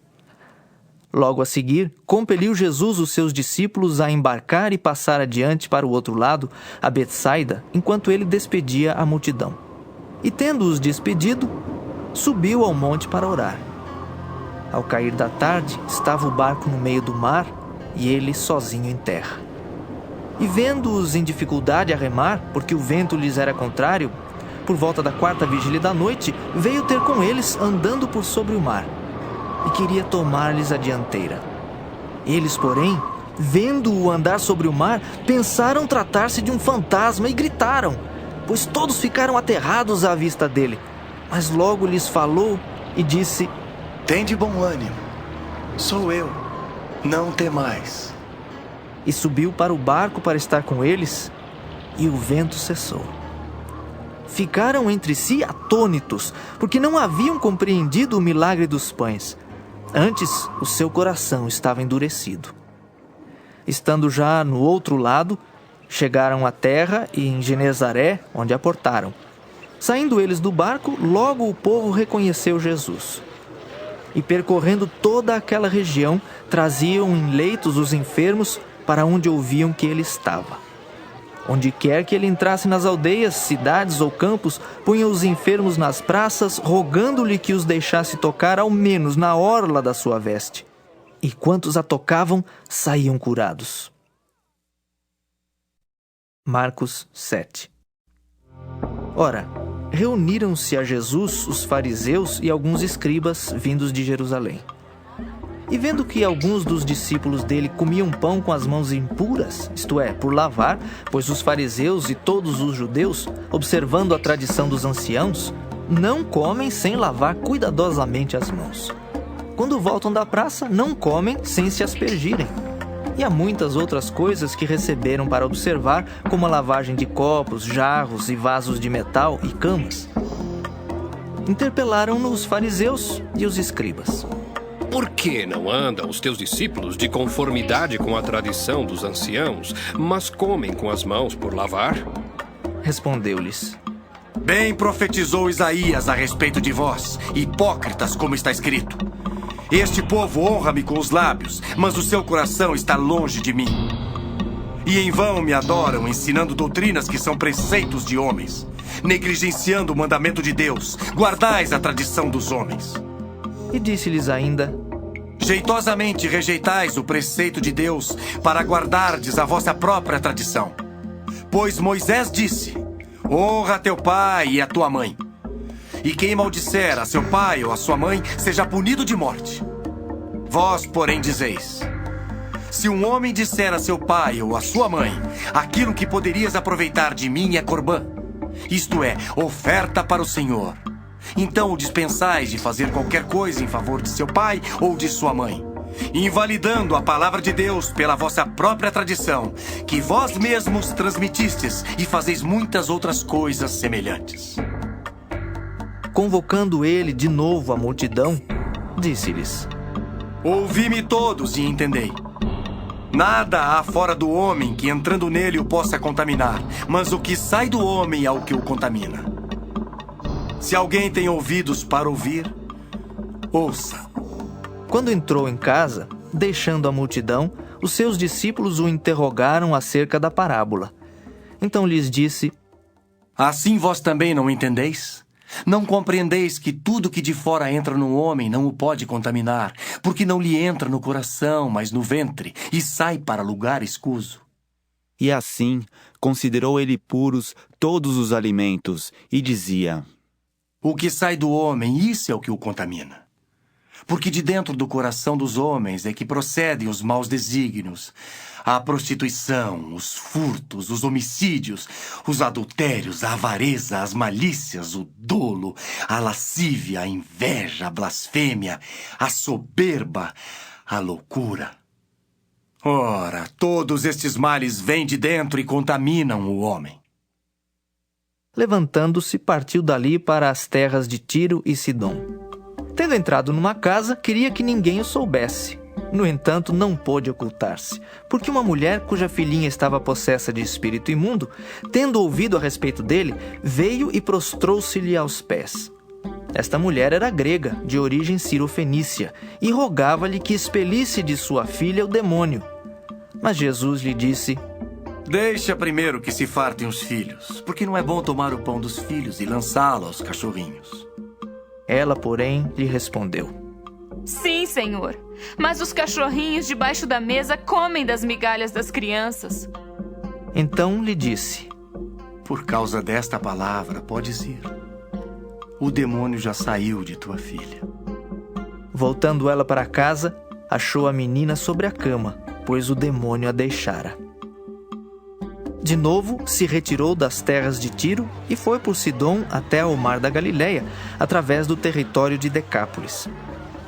[SPEAKER 1] Logo a seguir, compeliu Jesus os seus discípulos a embarcar e passar adiante para o outro lado, a Betsaida, enquanto ele despedia a multidão. E tendo-os despedido, subiu ao monte para orar. Ao cair da tarde, estava o barco no meio do mar e ele sozinho em terra. E vendo-os em dificuldade a remar, porque o vento lhes era contrário, por volta da 4ª vigília da noite, veio ter com eles andando por sobre o mar, e queria tomar-lhes a dianteira. Eles, porém, vendo-o andar sobre o mar, pensaram tratar-se de um fantasma e gritaram, pois todos ficaram aterrados à vista dele. Mas logo lhes falou e disse:
[SPEAKER 5] Tende bom ânimo, sou eu, não temais.
[SPEAKER 1] E subiu para o barco para estar com eles, e o vento cessou. Ficaram entre si atônitos, porque não haviam compreendido o milagre dos pães. Antes, o seu coração estava endurecido. Estando já no outro lado, chegaram à terra e em Genezaré, onde aportaram. Saindo eles do barco, logo o povo reconheceu Jesus. E percorrendo toda aquela região, traziam em leitos os enfermos para onde ouviam que ele estava. Onde quer que ele entrasse nas aldeias, cidades ou campos, punha os enfermos nas praças, rogando-lhe que os deixasse tocar ao menos na orla da sua veste. E quantos a tocavam, saíam curados. Marcos 7. Ora, reuniram-se a Jesus os fariseus e alguns escribas vindos de Jerusalém. E vendo que alguns dos discípulos dele comiam pão com as mãos impuras, isto é, por lavar, pois os fariseus e todos os judeus, observando a tradição dos anciãos, não comem sem lavar cuidadosamente as mãos. Quando voltam da praça, não comem sem se aspergirem. E há muitas outras coisas que receberam para observar, como a lavagem de copos, jarros e vasos de metal e camas. Interpelaram-no os fariseus e os escribas.
[SPEAKER 8] Por que não andam os teus discípulos de conformidade com a tradição dos anciãos, mas comem com as mãos por lavar?
[SPEAKER 1] Respondeu-lhes:
[SPEAKER 5] Bem profetizou Isaías a respeito de vós, hipócritas, como está escrito. Este povo honra-me com os lábios, mas o seu coração está longe de mim. E em vão me adoram, ensinando doutrinas que são preceitos de homens, negligenciando o mandamento de Deus. Guardais a tradição dos homens.
[SPEAKER 1] E disse-lhes ainda:
[SPEAKER 5] Jeitosamente rejeitais o preceito de Deus para guardardes a vossa própria tradição. Pois Moisés disse: Honra teu pai e a tua mãe. E quem maldisser a seu pai ou a sua mãe seja punido de morte. Vós, porém, dizeis: se um homem disser a seu pai ou a sua mãe, aquilo que poderias aproveitar de mim é corbã, isto é, oferta para o Senhor, então o dispensais de fazer qualquer coisa em favor de seu pai ou de sua mãe, invalidando a palavra de Deus pela vossa própria tradição, que vós mesmos transmitistes, e fazeis muitas outras coisas semelhantes.
[SPEAKER 1] Convocando ele de novo a multidão, disse-lhes:
[SPEAKER 5] ouvi-me todos e entendei. Nada há fora do homem que entrando nele o possa contaminar, mas o que sai do homem é o que o contamina. Se alguém tem ouvidos para ouvir, ouça.
[SPEAKER 1] Quando entrou em casa, deixando a multidão, os seus discípulos o interrogaram acerca da parábola. Então lhes disse:
[SPEAKER 5] assim vós também não entendeis? Não compreendeis que tudo que de fora entra no homem não o pode contaminar, porque não lhe entra no coração, mas no ventre, e sai para lugar escuso?
[SPEAKER 12] E assim considerou ele puros todos os alimentos, e dizia:
[SPEAKER 5] o que sai do homem, isso é o que o contamina. Porque de dentro do coração dos homens é que procedem os maus desígnios, a prostituição, os furtos, os homicídios, os adultérios, a avareza, as malícias, o dolo, a lascívia, a inveja, a blasfêmia, a soberba, a loucura. Ora, todos estes males vêm de dentro e contaminam o homem.
[SPEAKER 1] Levantando-se, partiu dali para as terras de Tiro e Sidom. Tendo entrado numa casa, queria que ninguém o soubesse. No entanto, não pôde ocultar-se, porque uma mulher cuja filhinha estava possessa de espírito imundo, tendo ouvido a respeito dele, veio e prostrou-se-lhe aos pés. Esta mulher era grega, de origem cirofenícia, e rogava-lhe que expelisse de sua filha o demônio. Mas Jesus lhe disse:
[SPEAKER 5] deixa primeiro que se fartem os filhos, porque não é bom tomar o pão dos filhos e lançá-lo aos cachorrinhos.
[SPEAKER 1] Ela, porém, lhe respondeu:
[SPEAKER 10] sim, Senhor, mas os cachorrinhos debaixo da mesa comem das migalhas das crianças.
[SPEAKER 1] Então lhe disse:
[SPEAKER 5] por causa desta palavra podes ir. O demônio já saiu de tua filha.
[SPEAKER 1] Voltando ela para casa, achou a menina sobre a cama, pois o demônio a deixara. De novo, se retirou das terras de Tiro e foi por Sidom até ao mar da Galileia, através do território de Decápolis.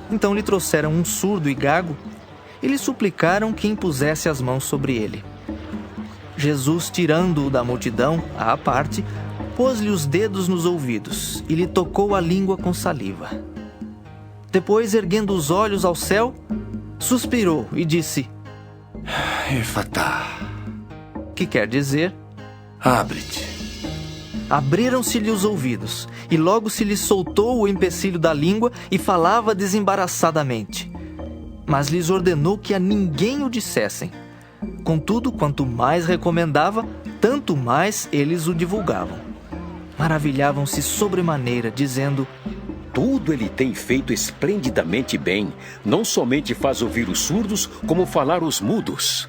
[SPEAKER 1] Então lhe trouxeram um surdo e gago e lhe suplicaram que impusesse as mãos sobre ele. Jesus, tirando-o da multidão, à parte, pôs-lhe os dedos nos ouvidos e lhe tocou a língua com saliva. Depois, erguendo os olhos ao céu, suspirou e disse:
[SPEAKER 5] Efatá,
[SPEAKER 1] que quer dizer:
[SPEAKER 5] abre-te.
[SPEAKER 1] Abriram-se-lhe os ouvidos, e logo se lhe soltou o empecilho da língua e falava desembaraçadamente. Mas lhes ordenou que a ninguém o dissessem. Contudo, quanto mais recomendava, tanto mais eles o divulgavam. Maravilhavam-se sobremaneira, dizendo:
[SPEAKER 8] tudo ele tem feito esplendidamente bem. Não somente faz ouvir os surdos, como falar os mudos.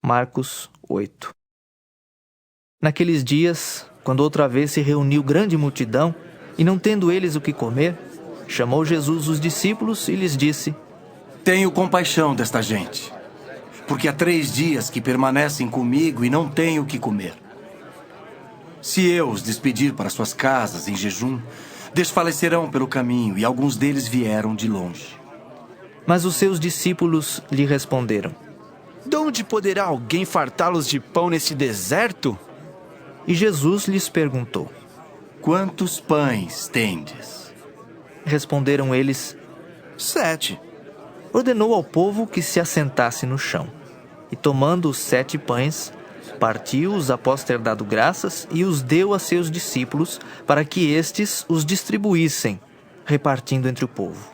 [SPEAKER 1] Marcos 8. Naqueles dias, quando outra vez se reuniu grande multidão, e não tendo eles o que comer, chamou Jesus os discípulos e lhes disse:
[SPEAKER 5] tenho compaixão desta gente, porque há 3 dias que permanecem comigo e não têm o que comer. Se eu os despedir para suas casas em jejum, desfalecerão pelo caminho, e alguns deles vieram de longe.
[SPEAKER 1] Mas os seus discípulos lhe responderam:
[SPEAKER 12] de onde poderá alguém fartá-los de pão neste deserto?
[SPEAKER 1] E Jesus lhes perguntou:
[SPEAKER 5] quantos pães tendes?
[SPEAKER 1] Responderam eles:
[SPEAKER 12] 7.
[SPEAKER 1] Ordenou ao povo que se assentasse no chão. E tomando os 7 pães, partiu-os após ter dado graças e os deu a seus discípulos, para que estes os distribuíssem, repartindo entre o povo.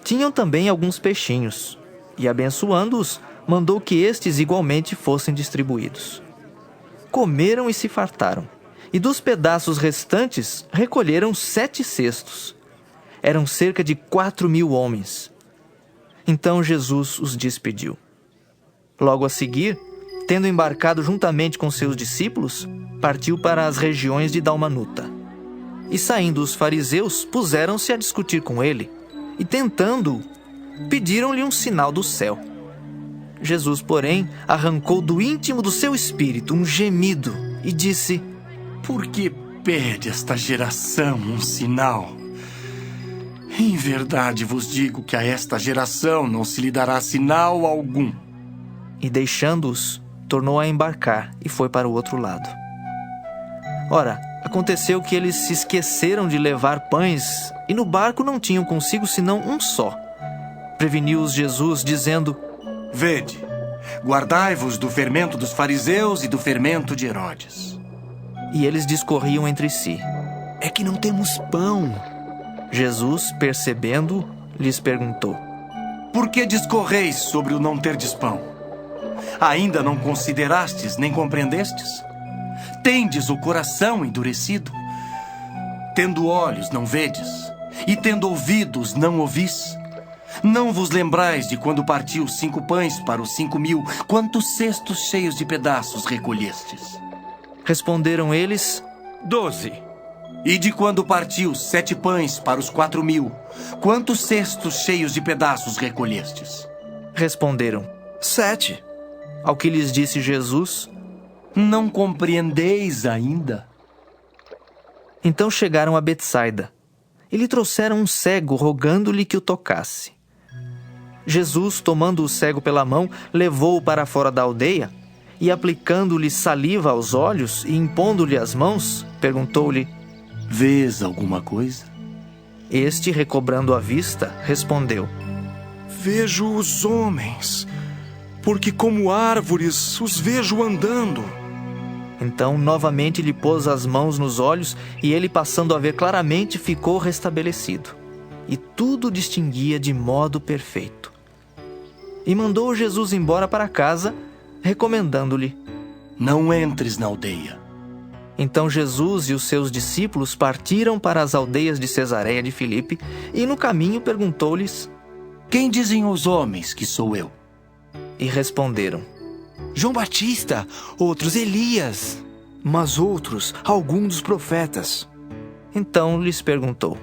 [SPEAKER 1] Tinham também alguns peixinhos, e abençoando-os, mandou que estes igualmente fossem distribuídos. Comeram e se fartaram, e dos pedaços restantes recolheram 7 cestos. Eram cerca de 4.000 homens. Então Jesus os despediu. Logo a seguir, tendo embarcado juntamente com seus discípulos, partiu para as regiões de Dalmanuta. E saindo os fariseus, puseram-se a discutir com ele, e tentando-o, pediram-lhe um sinal do céu. Jesus, porém, arrancou do íntimo do seu espírito um gemido e disse:
[SPEAKER 5] Por que pede esta geração um sinal? Em verdade vos digo que a esta geração não se lhe dará sinal algum.
[SPEAKER 1] E deixando-os, tornou a embarcar e foi para o outro lado. Ora, aconteceu que eles se esqueceram de levar pães e no barco não tinham consigo senão um só. Preveniu-os Jesus, dizendo:
[SPEAKER 5] Vede, guardai-vos do fermento dos fariseus e do fermento de Herodes.
[SPEAKER 1] E eles discorriam entre si:
[SPEAKER 7] É que não temos pão.
[SPEAKER 1] Jesus, percebendo, lhes perguntou:
[SPEAKER 5] Por que discorreis sobre o não terdes pão? Ainda não considerastes nem compreendestes? Tendes o coração endurecido? Tendo olhos, não vedes? E tendo ouvidos, não ouvis? Não vos lembrais de quando partiu 5 pães para os 5.000, quantos cestos cheios de pedaços recolhestes?
[SPEAKER 1] Responderam eles:
[SPEAKER 17] 12.
[SPEAKER 5] E de quando partiu 7 pães para os 4.000, quantos cestos cheios de pedaços recolhestes?
[SPEAKER 1] Responderam:
[SPEAKER 7] 7.
[SPEAKER 1] Ao que lhes disse Jesus:
[SPEAKER 5] Não compreendeis ainda?
[SPEAKER 1] Então chegaram a Betsaida e lhe trouxeram um cego, rogando-lhe que o tocasse. Jesus, tomando o cego pela mão, levou-o para fora da aldeia e, aplicando-lhe saliva aos olhos e impondo-lhe as mãos, perguntou-lhe:
[SPEAKER 5] Vês alguma coisa?
[SPEAKER 1] Este, recobrando a vista, respondeu:
[SPEAKER 7] Vejo os homens, porque como árvores os vejo andando.
[SPEAKER 1] Então, novamente lhe pôs as mãos nos olhos e ele, passando a ver claramente, ficou restabelecido. E tudo distinguia de modo perfeito. E mandou Jesus embora para casa, recomendando-lhe:
[SPEAKER 5] Não entres na aldeia.
[SPEAKER 1] Então Jesus e os seus discípulos partiram para as aldeias de Cesareia de Filipe e no caminho perguntou-lhes:
[SPEAKER 5] Quem dizem os homens que sou eu?
[SPEAKER 1] E responderam:
[SPEAKER 7] João Batista, outros Elias, mas outros algum dos profetas.
[SPEAKER 1] Então lhes perguntou: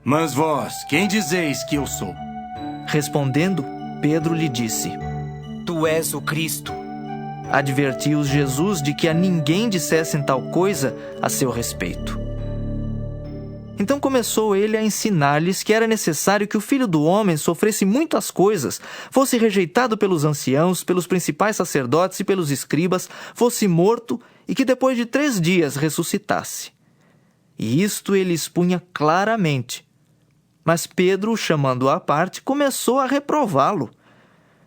[SPEAKER 5] Mas vós, quem dizeis que eu sou?
[SPEAKER 1] Respondendo, Pedro lhe disse:
[SPEAKER 3] Tu és o Cristo.
[SPEAKER 1] Advertiu-os Jesus de que a ninguém dissessem tal coisa a seu respeito. Então começou ele a ensinar-lhes que era necessário que o Filho do Homem sofresse muitas coisas, fosse rejeitado pelos anciãos, pelos principais sacerdotes e pelos escribas, fosse morto e que depois de 3 dias ressuscitasse. E isto ele expunha claramente. Mas Pedro, chamando-o à parte, começou a reprová-lo.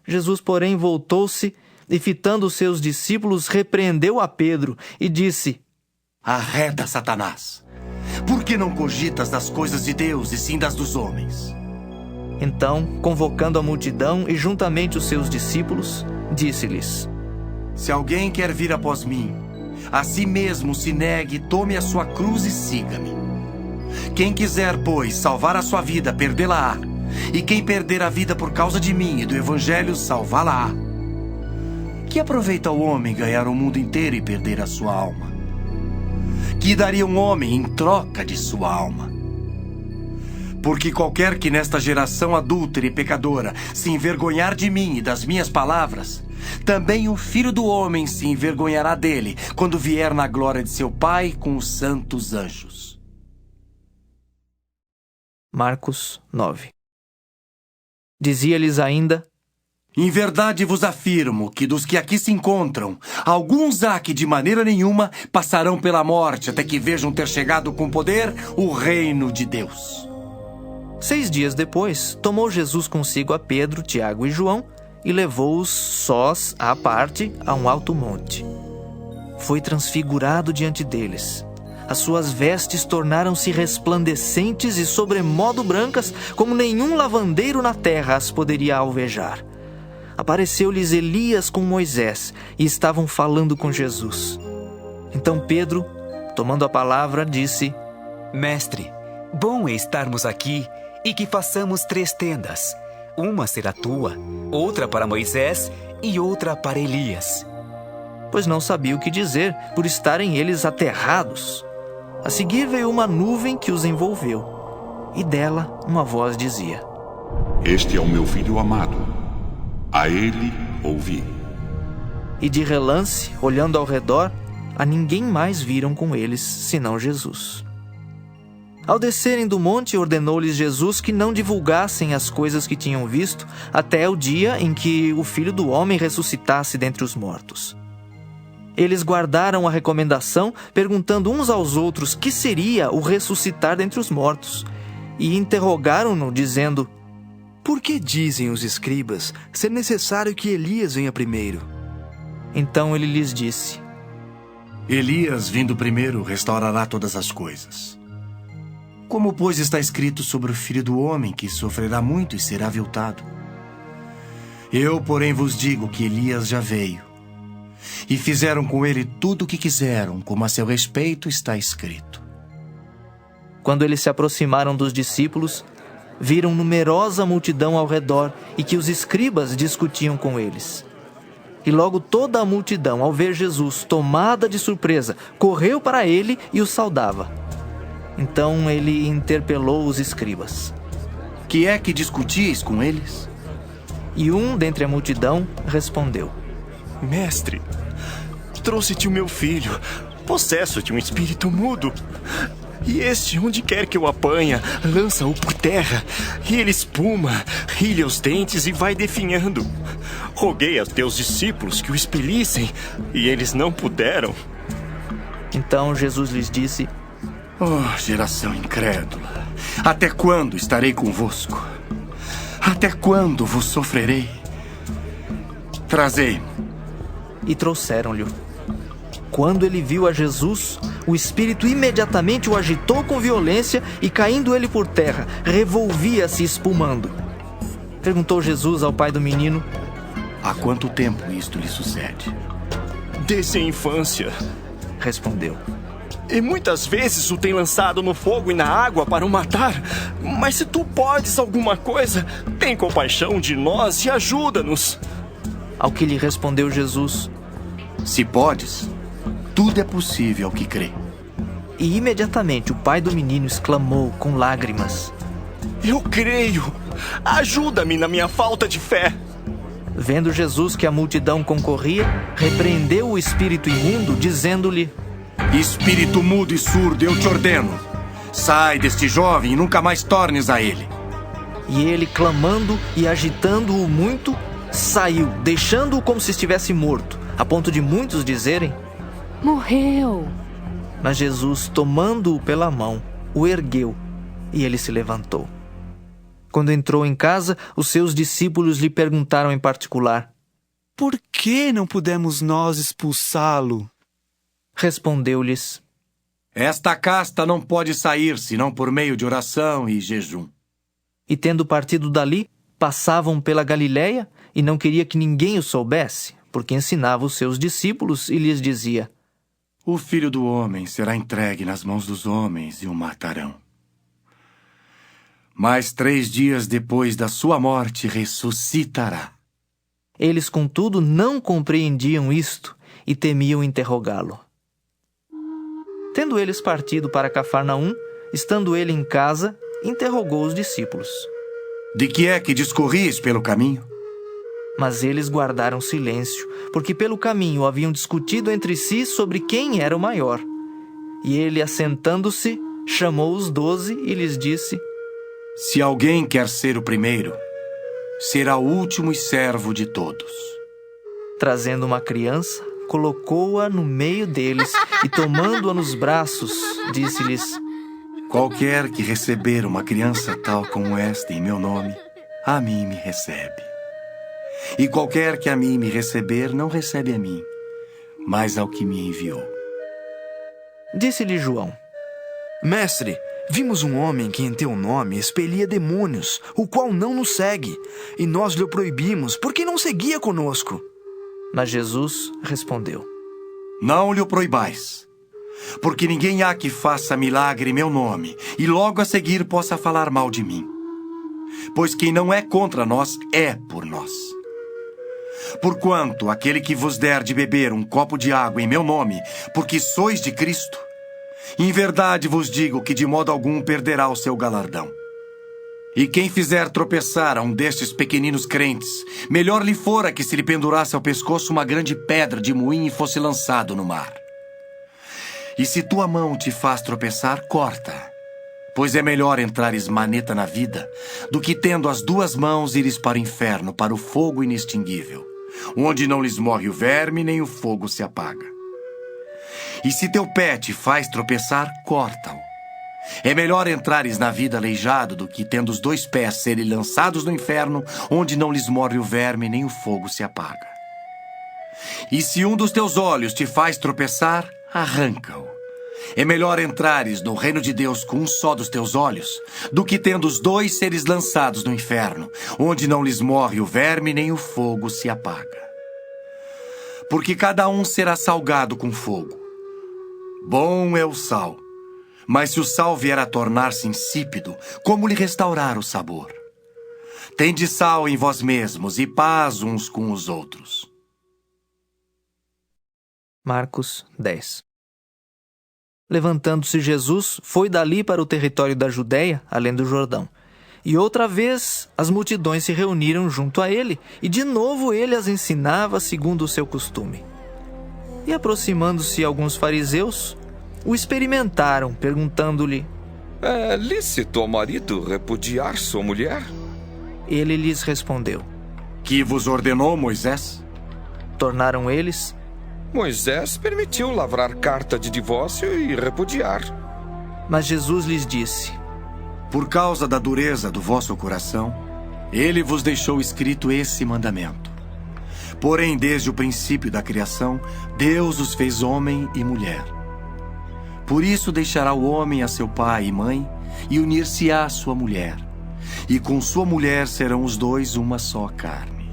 [SPEAKER 1] Jesus, porém, voltou-se e, fitando os seus discípulos, repreendeu a Pedro e disse:
[SPEAKER 5] Arreda, Satanás! Por que não cogitas das coisas de Deus e sim das dos homens?
[SPEAKER 1] Então, convocando a multidão e juntamente os seus discípulos, disse-lhes:
[SPEAKER 5] Se alguém quer vir após mim, a si mesmo se negue, tome a sua cruz e siga-me. Quem quiser, pois, salvar a sua vida, perdê-la-á. E quem perder a vida por causa de mim e do Evangelho, salvá-la-á. Que aproveita o homem ganhar o mundo inteiro e perder a sua alma? Que daria um homem em troca de sua alma? Porque qualquer que nesta geração adúltera e pecadora se envergonhar de mim e das minhas palavras, também o Filho do Homem se envergonhará dele, quando vier na glória de seu Pai com os santos anjos.
[SPEAKER 1] Marcos 9. Dizia-lhes ainda:
[SPEAKER 5] Em verdade vos afirmo que dos que aqui se encontram, alguns há que de maneira nenhuma passarão pela morte até que vejam ter chegado com poder o reino de Deus.
[SPEAKER 1] 6 dias depois, tomou Jesus consigo a Pedro, Tiago e João e levou-os sós à parte a um alto monte. Foi transfigurado diante deles. As suas vestes tornaram-se resplandecentes e sobremodo brancas, como nenhum lavandeiro na terra as poderia alvejar. Apareceu-lhes Elias com Moisés e estavam falando com Jesus. Então Pedro, tomando a palavra, disse:
[SPEAKER 3] Mestre, bom é estarmos aqui e que façamos 3 tendas. Uma será tua, outra para Moisés e outra para Elias.
[SPEAKER 1] pois não sabia o que dizer, por estarem eles aterrados. A seguir veio uma nuvem que os envolveu, e dela uma voz dizia:
[SPEAKER 4] Este é o meu filho amado. A ele ouvi.
[SPEAKER 1] E de relance, olhando ao redor, a ninguém mais viram com eles, senão Jesus. Ao descerem do monte, ordenou-lhes Jesus que não divulgassem as coisas que tinham visto, até o dia em que o Filho do Homem ressuscitasse dentre os mortos. Eles guardaram a recomendação, perguntando uns aos outros que seria o ressuscitar dentre os mortos, e interrogaram-no, dizendo:
[SPEAKER 7] Por que dizem os escribas ser necessário que Elias venha primeiro?
[SPEAKER 1] Então ele lhes disse:
[SPEAKER 5] Elias, vindo primeiro, restaurará todas as coisas. Como, pois, está escrito sobre o Filho do Homem, que sofrerá muito e será aviltado? Eu, porém, vos digo que Elias já veio, e fizeram com ele tudo o que quiseram, como a seu respeito está escrito.
[SPEAKER 1] Quando eles se aproximaram dos discípulos, viram numerosa multidão ao redor e que os escribas discutiam com eles. E logo toda a multidão, ao ver Jesus, tomada de surpresa, correu para ele e o saudava. Então ele interpelou os escribas:
[SPEAKER 5] Que é que discutis com eles?
[SPEAKER 1] E um dentre a multidão respondeu:
[SPEAKER 9] Mestre, trouxe-te o meu filho, possesso de um espírito mudo. E este, onde quer que o apanha, lança-o por terra, e ele espuma, rilha os dentes e vai definhando. Roguei aos teus discípulos que o expelissem, e eles não puderam.
[SPEAKER 1] Então Jesus lhes disse:
[SPEAKER 5] Oh, geração incrédula, até quando estarei convosco? Até quando vos sofrerei? Trazei-me.
[SPEAKER 1] E trouxeram-lhe. Quando ele viu a Jesus, o espírito imediatamente o agitou com violência e, caindo ele por terra, revolvia-se espumando. Perguntou Jesus ao pai do menino:
[SPEAKER 5] Há quanto tempo isto lhe sucede?
[SPEAKER 9] Desde a infância,
[SPEAKER 1] respondeu.
[SPEAKER 9] E muitas vezes o tem lançado no fogo e na água para o matar. Mas se tu podes alguma coisa, tem compaixão de nós e ajuda-nos.
[SPEAKER 1] Ao que lhe respondeu Jesus:
[SPEAKER 5] Se podes, tudo é possível ao que crê.
[SPEAKER 1] E imediatamente o pai do menino exclamou com lágrimas:
[SPEAKER 9] Eu creio! Ajuda-me na minha falta de fé!
[SPEAKER 1] Vendo Jesus que a multidão concorria, repreendeu o espírito imundo, dizendo-lhe:
[SPEAKER 5] Espírito mudo e surdo, eu te ordeno, sai deste jovem e nunca mais tornes a ele.
[SPEAKER 1] E ele, clamando e agitando-o muito, saiu, deixando-o como se estivesse morto, a ponto de muitos dizerem:
[SPEAKER 10] Morreu.
[SPEAKER 1] Mas Jesus, tomando-o pela mão, o ergueu, e ele se levantou. Quando entrou em casa, os seus discípulos lhe perguntaram em particular:
[SPEAKER 12] Por que não pudemos nós expulsá-lo?
[SPEAKER 1] Respondeu-lhes:
[SPEAKER 5] Esta casta não pode sair, senão por meio de oração e jejum.
[SPEAKER 1] E tendo partido dali, passavam pela Galiléia, e não queria que ninguém o soubesse, porque ensinava os seus discípulos e lhes dizia:
[SPEAKER 5] O Filho do Homem será entregue nas mãos dos homens e o matarão. Mas 3 dias depois da sua morte ressuscitará.
[SPEAKER 1] Eles, contudo, não compreendiam isto e temiam interrogá-lo. Tendo eles partido para Cafarnaum, estando ele em casa, interrogou os discípulos:
[SPEAKER 5] De que é que discorris pelo caminho?
[SPEAKER 1] Mas eles guardaram silêncio, porque pelo caminho haviam discutido entre si sobre quem era o maior. E ele, assentando-se, chamou os 12 e lhes disse:
[SPEAKER 5] Se alguém quer ser o primeiro, será o último e servo de todos.
[SPEAKER 1] Trazendo uma criança, colocou-a no meio deles e, tomando-a nos braços, disse-lhes:
[SPEAKER 5] Qualquer que receber uma criança tal como esta em meu nome, a mim me recebe. E qualquer que a mim me receber, não recebe a mim, mas ao que me enviou.
[SPEAKER 1] Disse-lhe João:
[SPEAKER 7] Mestre, vimos um homem que em teu nome expelia demônios, o qual não nos segue, e nós lhe proibimos, porque não seguia conosco.
[SPEAKER 1] Mas Jesus respondeu:
[SPEAKER 5] Não lhe proibais, porque ninguém há que faça milagre em meu nome, e logo a seguir possa falar mal de mim. Pois quem não é contra nós, é por nós. Porquanto aquele que vos der de beber um copo de água em meu nome, porque sois de Cristo, em verdade vos digo que de modo algum perderá o seu galardão. E quem fizer tropeçar a um destes pequeninos crentes, melhor lhe fora que se lhe pendurasse ao pescoço uma grande pedra de moinho e fosse lançado no mar. E se tua mão te faz tropeçar, corta. Pois é melhor entrares maneta na vida, do que tendo as duas mãos ires para o inferno, para o fogo inextinguível, onde não lhes morre o verme, nem o fogo se apaga. E se teu pé te faz tropeçar, corta-o. É melhor entrares na vida aleijado, do que tendo os 2 pés serem lançados no inferno, onde não lhes morre o verme, nem o fogo se apaga. E se um dos teus olhos te faz tropeçar, arranca-o. É melhor entrares no reino de Deus com um só dos teus olhos, do que tendo os 2 seres lançados no inferno, onde não lhes morre o verme, nem o fogo se apaga. Porque cada um será salgado com fogo. Bom é o sal, mas se o sal vier a tornar-se insípido, como lhe restaurar o sabor? Tende sal em vós mesmos e paz uns com os outros.
[SPEAKER 1] Marcos 10. Levantando-se Jesus, foi dali para o território da Judéia, além do Jordão. E outra vez as multidões se reuniram junto a ele, e de novo ele as ensinava segundo o seu costume. E aproximando-se alguns fariseus, o experimentaram, perguntando-lhe:
[SPEAKER 11] É lícito ao marido repudiar sua mulher?
[SPEAKER 1] Ele lhes respondeu:
[SPEAKER 5] Que vos ordenou Moisés?
[SPEAKER 1] Tornaram eles:
[SPEAKER 11] Moisés permitiu lavrar carta de divórcio e repudiar.
[SPEAKER 1] Mas Jesus lhes disse:
[SPEAKER 5] Por causa da dureza do vosso coração, ele vos deixou escrito esse mandamento. Porém, desde o princípio da criação, Deus os fez homem e mulher. Por isso deixará o homem a seu pai e mãe, e unir-se-á à sua mulher. E com sua mulher serão os 2 uma só carne.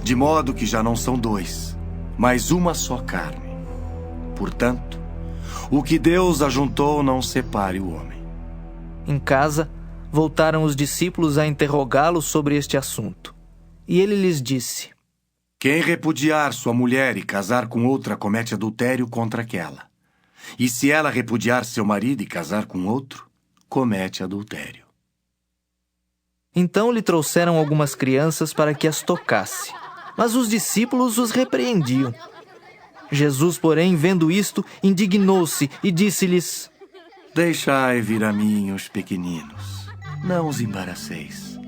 [SPEAKER 5] De modo que já não são 2, mas uma só carne. Portanto, o que Deus ajuntou não separe o homem.
[SPEAKER 1] Em casa, voltaram os discípulos a interrogá-lo sobre este assunto. E ele lhes disse:
[SPEAKER 5] Quem repudiar sua mulher e casar com outra comete adultério contra aquela. E se ela repudiar seu marido e casar com outro, comete adultério.
[SPEAKER 1] Então lhe trouxeram algumas crianças para que as tocasse, mas os discípulos os repreendiam. Jesus, porém, vendo isto, indignou-se e disse-lhes:
[SPEAKER 5] Deixai vir a mim os pequeninos, não os embaraceis,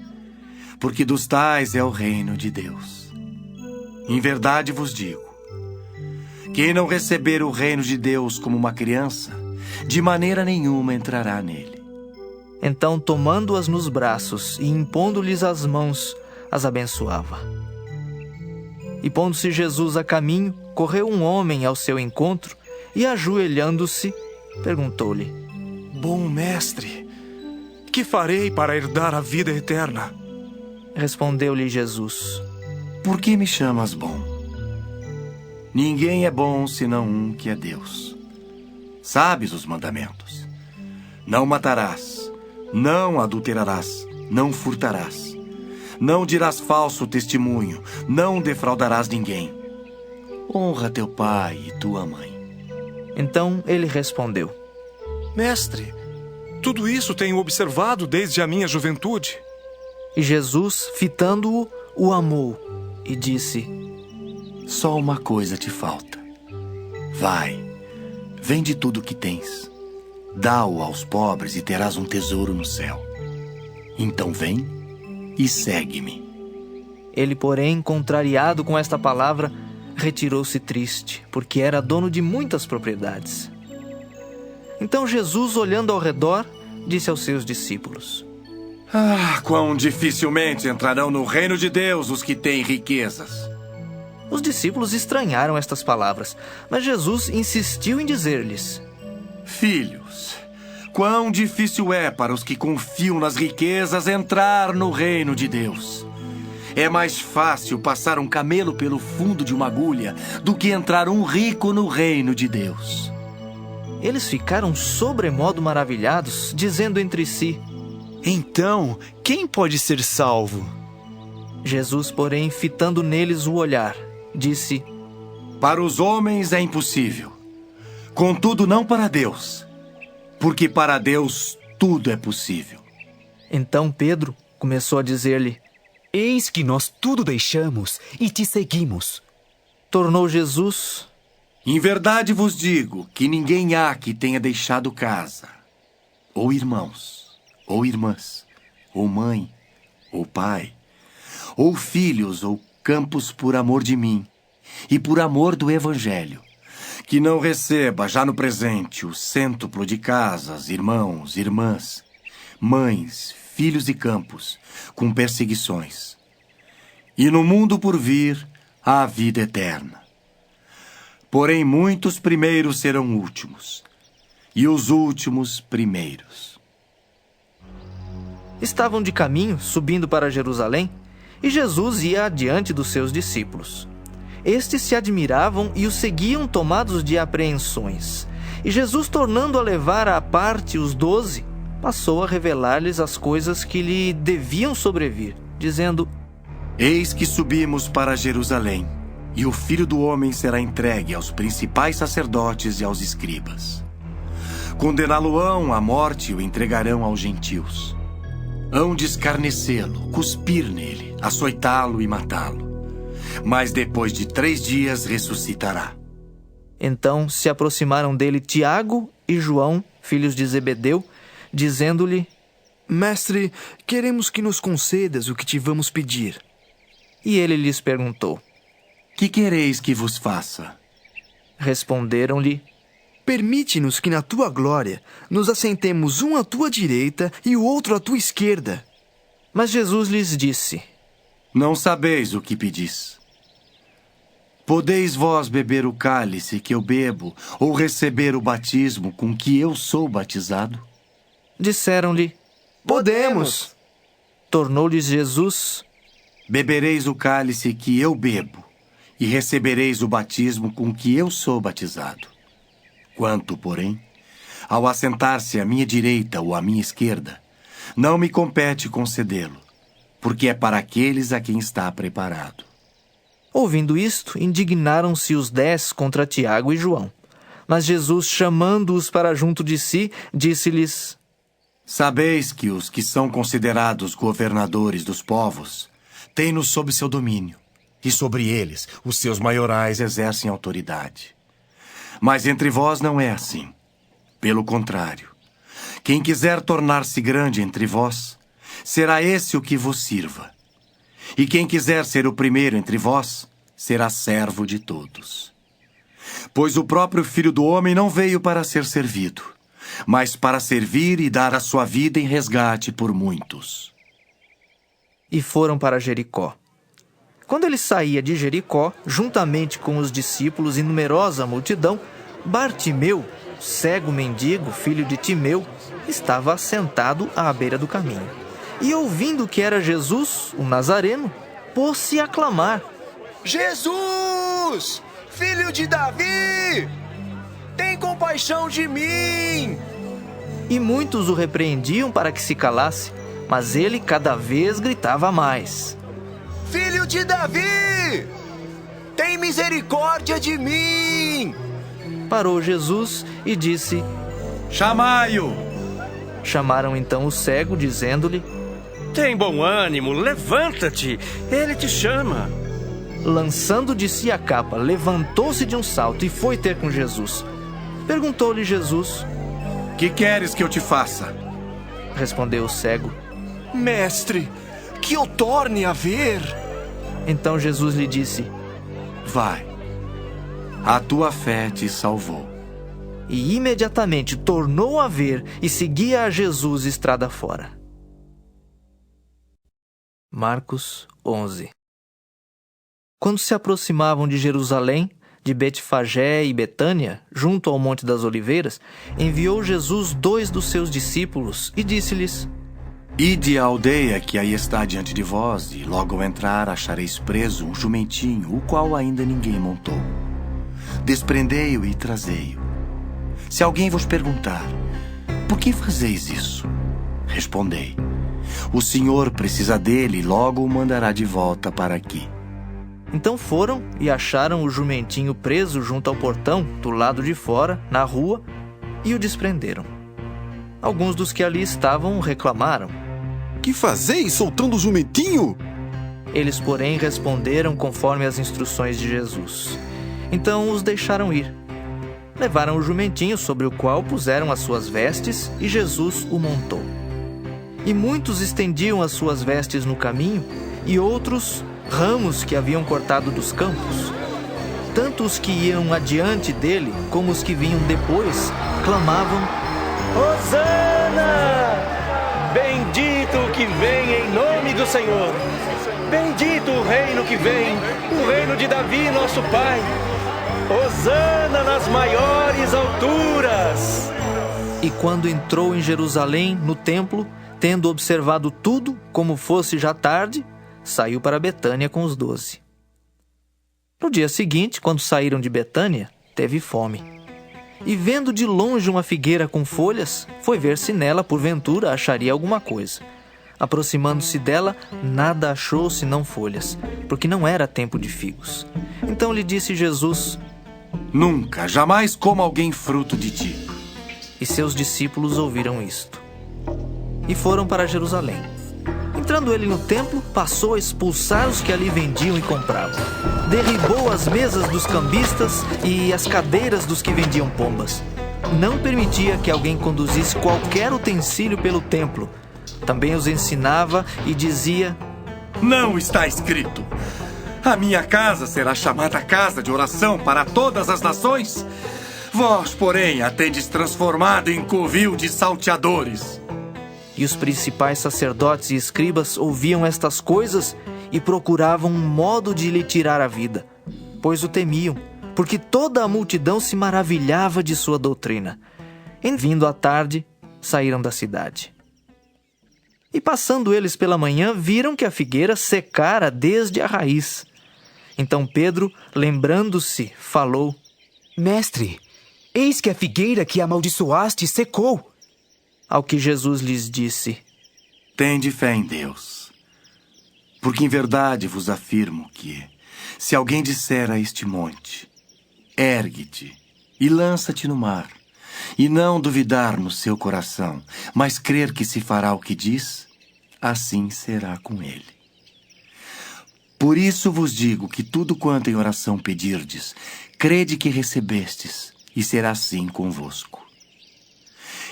[SPEAKER 5] porque dos tais é o reino de Deus. Em verdade vos digo, quem não receber o reino de Deus como uma criança, de maneira nenhuma entrará nele.
[SPEAKER 1] Então, tomando-as nos braços e impondo-lhes as mãos, as abençoava. E pondo-se Jesus a caminho, correu um homem ao seu encontro e, ajoelhando-se, perguntou-lhe:
[SPEAKER 7] Bom mestre, que farei para herdar a vida eterna?
[SPEAKER 1] Respondeu-lhe Jesus:
[SPEAKER 5] Por que me chamas bom? Ninguém é bom senão um que é Deus. Sabes os mandamentos: não matarás, não adulterarás, não furtarás, não dirás falso testemunho, não defraudarás ninguém. Honra teu pai e tua mãe.
[SPEAKER 1] Então ele respondeu:
[SPEAKER 7] Mestre, tudo isso tenho observado desde a minha juventude.
[SPEAKER 1] E Jesus, fitando-o, o amou e disse:
[SPEAKER 5] Só uma coisa te falta. Vai, vende tudo o que tens, dá-o aos pobres e terás um tesouro no céu. Então vem e segue-me.
[SPEAKER 1] Ele, porém, contrariado com esta palavra, retirou-se triste, porque era dono de muitas propriedades. Então Jesus, olhando ao redor, disse aos seus discípulos:
[SPEAKER 5] Quão dificilmente entrarão no reino de Deus os que têm riquezas.
[SPEAKER 1] Os discípulos estranharam estas palavras, mas Jesus insistiu em dizer-lhes:
[SPEAKER 5] Filhos, quão difícil é para os que confiam nas riquezas entrar no reino de Deus. É mais fácil passar um camelo pelo fundo de uma agulha do que entrar um rico no reino de Deus.
[SPEAKER 1] Eles ficaram sobremodo maravilhados, dizendo entre si:
[SPEAKER 7] Então, quem pode ser salvo?
[SPEAKER 1] Jesus, porém, fitando neles o olhar, disse:
[SPEAKER 5] Para os homens é impossível, contudo não para Deus, porque para Deus tudo é possível.
[SPEAKER 1] Então Pedro começou a dizer-lhe:
[SPEAKER 18] Eis que nós tudo deixamos e te seguimos.
[SPEAKER 1] Tornou Jesus:
[SPEAKER 5] Em verdade vos digo que ninguém há que tenha deixado casa, ou irmãos, ou irmãs, ou mãe, ou pai, ou filhos, ou campos por amor de mim e por amor do Evangelho, que não receba já no presente o cêntuplo de casas, irmãos, irmãs, mães, filhos e campos, com perseguições. E no mundo por vir, a vida eterna. Porém, muitos primeiros serão últimos, e os últimos primeiros.
[SPEAKER 1] Estavam de caminho, subindo para Jerusalém, e Jesus ia adiante dos seus discípulos. Estes se admiravam e o seguiam tomados de apreensões. E Jesus, tornando a levar à parte os 12, passou a revelar-lhes as coisas que lhe deviam sobrevir, dizendo:
[SPEAKER 5] Eis que subimos para Jerusalém, e o Filho do Homem será entregue aos principais sacerdotes e aos escribas. Condená-lo-ão à morte e o entregarão aos gentios. Hão de escarnecê-lo, cuspir nele, açoitá-lo e matá-lo. Mas depois de 3 dias ressuscitará.
[SPEAKER 1] Então se aproximaram dele Tiago e João, filhos de Zebedeu, dizendo-lhe:
[SPEAKER 7] Mestre, queremos que nos concedas o que te vamos pedir.
[SPEAKER 1] E ele lhes perguntou:
[SPEAKER 5] Que quereis que vos faça?
[SPEAKER 1] Responderam-lhe:
[SPEAKER 7] Permite-nos que na tua glória nos assentemos um à tua direita e o outro à tua esquerda.
[SPEAKER 1] Mas Jesus lhes disse:
[SPEAKER 5] Não sabeis o que pedis. Podeis vós beber o cálice que eu bebo, ou receber o batismo com que eu sou batizado?
[SPEAKER 1] Disseram-lhe:
[SPEAKER 7] Podemos.
[SPEAKER 1] Tornou-lhes Jesus:
[SPEAKER 5] Bebereis o cálice que eu bebo, e recebereis o batismo com que eu sou batizado. Quanto, porém, ao assentar-se à minha direita ou à minha esquerda, não me compete concedê-lo, porque é para aqueles a quem está preparado.
[SPEAKER 1] Ouvindo isto, indignaram-se os 10 contra Tiago e João. Mas Jesus, chamando-os para junto de si, disse-lhes:
[SPEAKER 5] Sabeis que os que são considerados governadores dos povos têm-nos sob seu domínio, e sobre eles os seus maiorais exercem autoridade. Mas entre vós não é assim. Pelo contrário, quem quiser tornar-se grande entre vós, será esse o que vos sirva. E quem quiser ser o primeiro entre vós, será servo de todos. Pois o próprio Filho do Homem não veio para ser servido, mas para servir e dar a sua vida em resgate por muitos.
[SPEAKER 1] E foram para Jericó. Quando ele saía de Jericó, juntamente com os discípulos e numerosa multidão, Bartimeu, cego mendigo, filho de Timeu, estava assentado à beira do caminho. E ouvindo que era Jesus, o Nazareno, pôs-se a clamar:
[SPEAKER 6] Jesus, filho de Davi, tem compaixão de mim!
[SPEAKER 1] E muitos o repreendiam para que se calasse, mas ele cada vez gritava mais:
[SPEAKER 6] Filho de Davi, tem misericórdia de mim!
[SPEAKER 1] Parou Jesus e disse:
[SPEAKER 5] Chamai-o!
[SPEAKER 1] Chamaram então o cego, dizendo-lhe:
[SPEAKER 17] Tem bom ânimo, levanta-te, ele te chama.
[SPEAKER 1] Lançando de si a capa, levantou-se de um salto e foi ter com Jesus. Perguntou-lhe Jesus:
[SPEAKER 5] Que queres que eu te faça?
[SPEAKER 1] Respondeu o cego:
[SPEAKER 6] Mestre, que eu torne a ver.
[SPEAKER 1] Então Jesus lhe disse:
[SPEAKER 5] Vai, a tua fé te salvou.
[SPEAKER 1] E imediatamente tornou a ver e seguia a Jesus estrada fora. Marcos 11. Quando se aproximavam de Jerusalém, de Betfagé e Betânia, junto ao Monte das Oliveiras, enviou Jesus 2 dos seus discípulos e disse-lhes:
[SPEAKER 5] Ide à aldeia que aí está diante de vós, e logo ao entrar achareis preso um jumentinho, o qual ainda ninguém montou. Desprendei-o e trazei-o. Se alguém vos perguntar: Por que fazeis isso? Respondei: O Senhor precisa dele e logo o mandará de volta para aqui.
[SPEAKER 1] Então foram e acharam o jumentinho preso junto ao portão, do lado de fora, na rua, e o desprenderam. Alguns dos que ali estavam reclamaram:
[SPEAKER 14] Que fazeis soltando o jumentinho?
[SPEAKER 1] Eles, porém, responderam conforme as instruções de Jesus. Então os deixaram ir. Levaram o jumentinho, sobre o qual puseram as suas vestes, e Jesus o montou. E muitos estendiam as suas vestes no caminho, e outros ramos que haviam cortado dos campos. Tanto os que iam adiante dele, como os que vinham depois, clamavam:
[SPEAKER 19] Hosana! Bendito o que vem em nome do Senhor! Bendito o reino que vem, o reino de Davi, nosso pai! Hosana nas maiores alturas!
[SPEAKER 1] E quando entrou em Jerusalém, no templo, tendo observado tudo, como fosse já tarde, saiu para Betânia com os 12. No dia seguinte, quando saíram de Betânia, teve fome. E vendo de longe uma figueira com folhas, foi ver se nela, porventura, acharia alguma coisa. Aproximando-se dela, nada achou senão folhas, porque não era tempo de figos. Então lhe disse Jesus:
[SPEAKER 5] Nunca, jamais coma alguém fruto de ti.
[SPEAKER 1] E seus discípulos ouviram isto. E foram para Jerusalém. Entrando ele no templo, passou a expulsar os que ali vendiam e compravam. Derribou as mesas dos cambistas e as cadeiras dos que vendiam pombas. Não permitia que alguém conduzisse qualquer utensílio pelo templo. Também os ensinava e dizia:
[SPEAKER 5] Não está escrito: A minha casa será chamada casa de oração para todas as nações? Vós, porém, a tendes transformado em covil de salteadores.
[SPEAKER 1] E os principais sacerdotes e escribas ouviam estas coisas e procuravam um modo de lhe tirar a vida, pois o temiam, porque toda a multidão se maravilhava de sua doutrina. Em vindo à tarde, saíram da cidade. E passando eles pela manhã, viram que a figueira secara desde a raiz. Então Pedro, lembrando-se, falou:
[SPEAKER 18] Mestre, eis que a figueira que amaldiçoaste secou.
[SPEAKER 1] Ao que Jesus lhes disse:
[SPEAKER 5] Tende fé em Deus, porque em verdade vos afirmo que, se alguém disser a este monte: Ergue-te e lança-te no mar, e não duvidar no seu coração, mas crer que se fará o que diz, assim será com ele. Por isso vos digo que tudo quanto em oração pedirdes, crede que recebestes, e será assim convosco.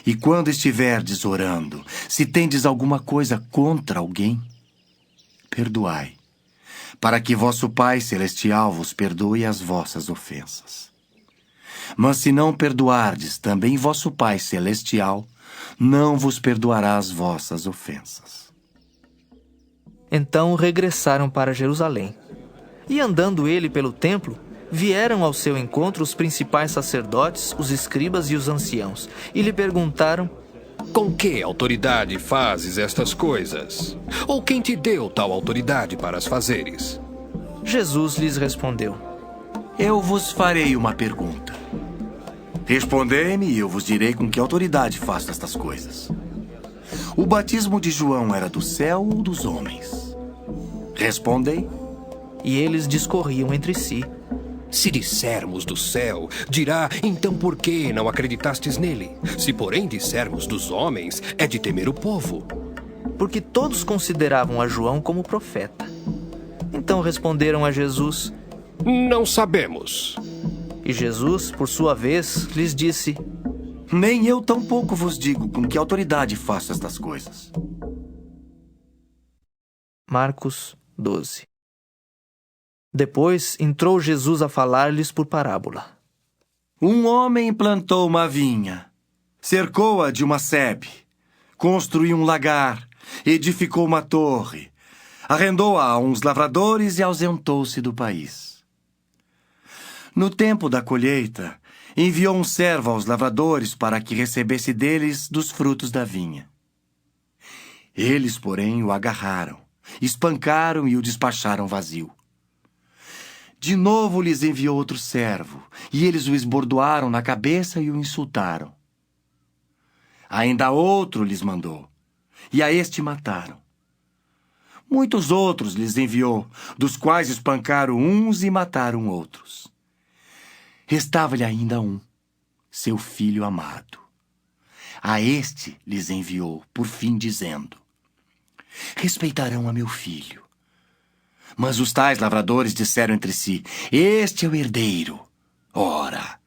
[SPEAKER 5] E quando estiverdes orando, se tendes alguma coisa contra alguém, perdoai, para que vosso Pai Celestial vos perdoe as vossas ofensas. Mas se não perdoardes, também vosso Pai Celestial não vos perdoará as vossas ofensas.
[SPEAKER 1] Então regressaram para Jerusalém. E andando ele pelo templo, vieram ao seu encontro os principais sacerdotes, os escribas e os anciãos, e lhe perguntaram:
[SPEAKER 8] Com que autoridade fazes estas coisas? Ou quem te deu tal autoridade para as fazeres?
[SPEAKER 1] Jesus lhes respondeu:
[SPEAKER 5] Eu vos farei uma pergunta. Respondei-me e eu vos direi com que autoridade faço estas coisas. O batismo de João era do céu ou dos homens? Respondei.
[SPEAKER 1] E eles discorriam entre si.
[SPEAKER 8] Se dissermos do céu, dirá, então por que não acreditastes nele? Se porém dissermos dos homens, é de temer o povo.
[SPEAKER 1] Porque todos consideravam a João como profeta. Então responderam a Jesus:
[SPEAKER 8] Não sabemos.
[SPEAKER 1] E Jesus, por sua vez, lhes disse:
[SPEAKER 5] Nem eu tampouco vos digo com que autoridade faço estas coisas.
[SPEAKER 1] Marcos 12. Depois entrou Jesus a falar-lhes por parábola.
[SPEAKER 5] Um homem plantou uma vinha, cercou-a de uma sebe, construiu um lagar, edificou uma torre, arrendou-a a uns lavradores e ausentou-se do país. No tempo da colheita, enviou um servo aos lavradores para que recebesse deles dos frutos da vinha. Eles, porém, o agarraram, espancaram e o despacharam vazio. De novo lhes enviou outro servo, e eles o esbordoaram na cabeça e o insultaram. Ainda outro lhes mandou, e a este mataram. Muitos outros lhes enviou, dos quais espancaram uns e mataram outros. Restava-lhe ainda um, seu filho amado. A este lhes enviou, por fim, dizendo: respeitarão a meu filho. Mas os tais lavradores disseram entre si: este é o herdeiro. Ora,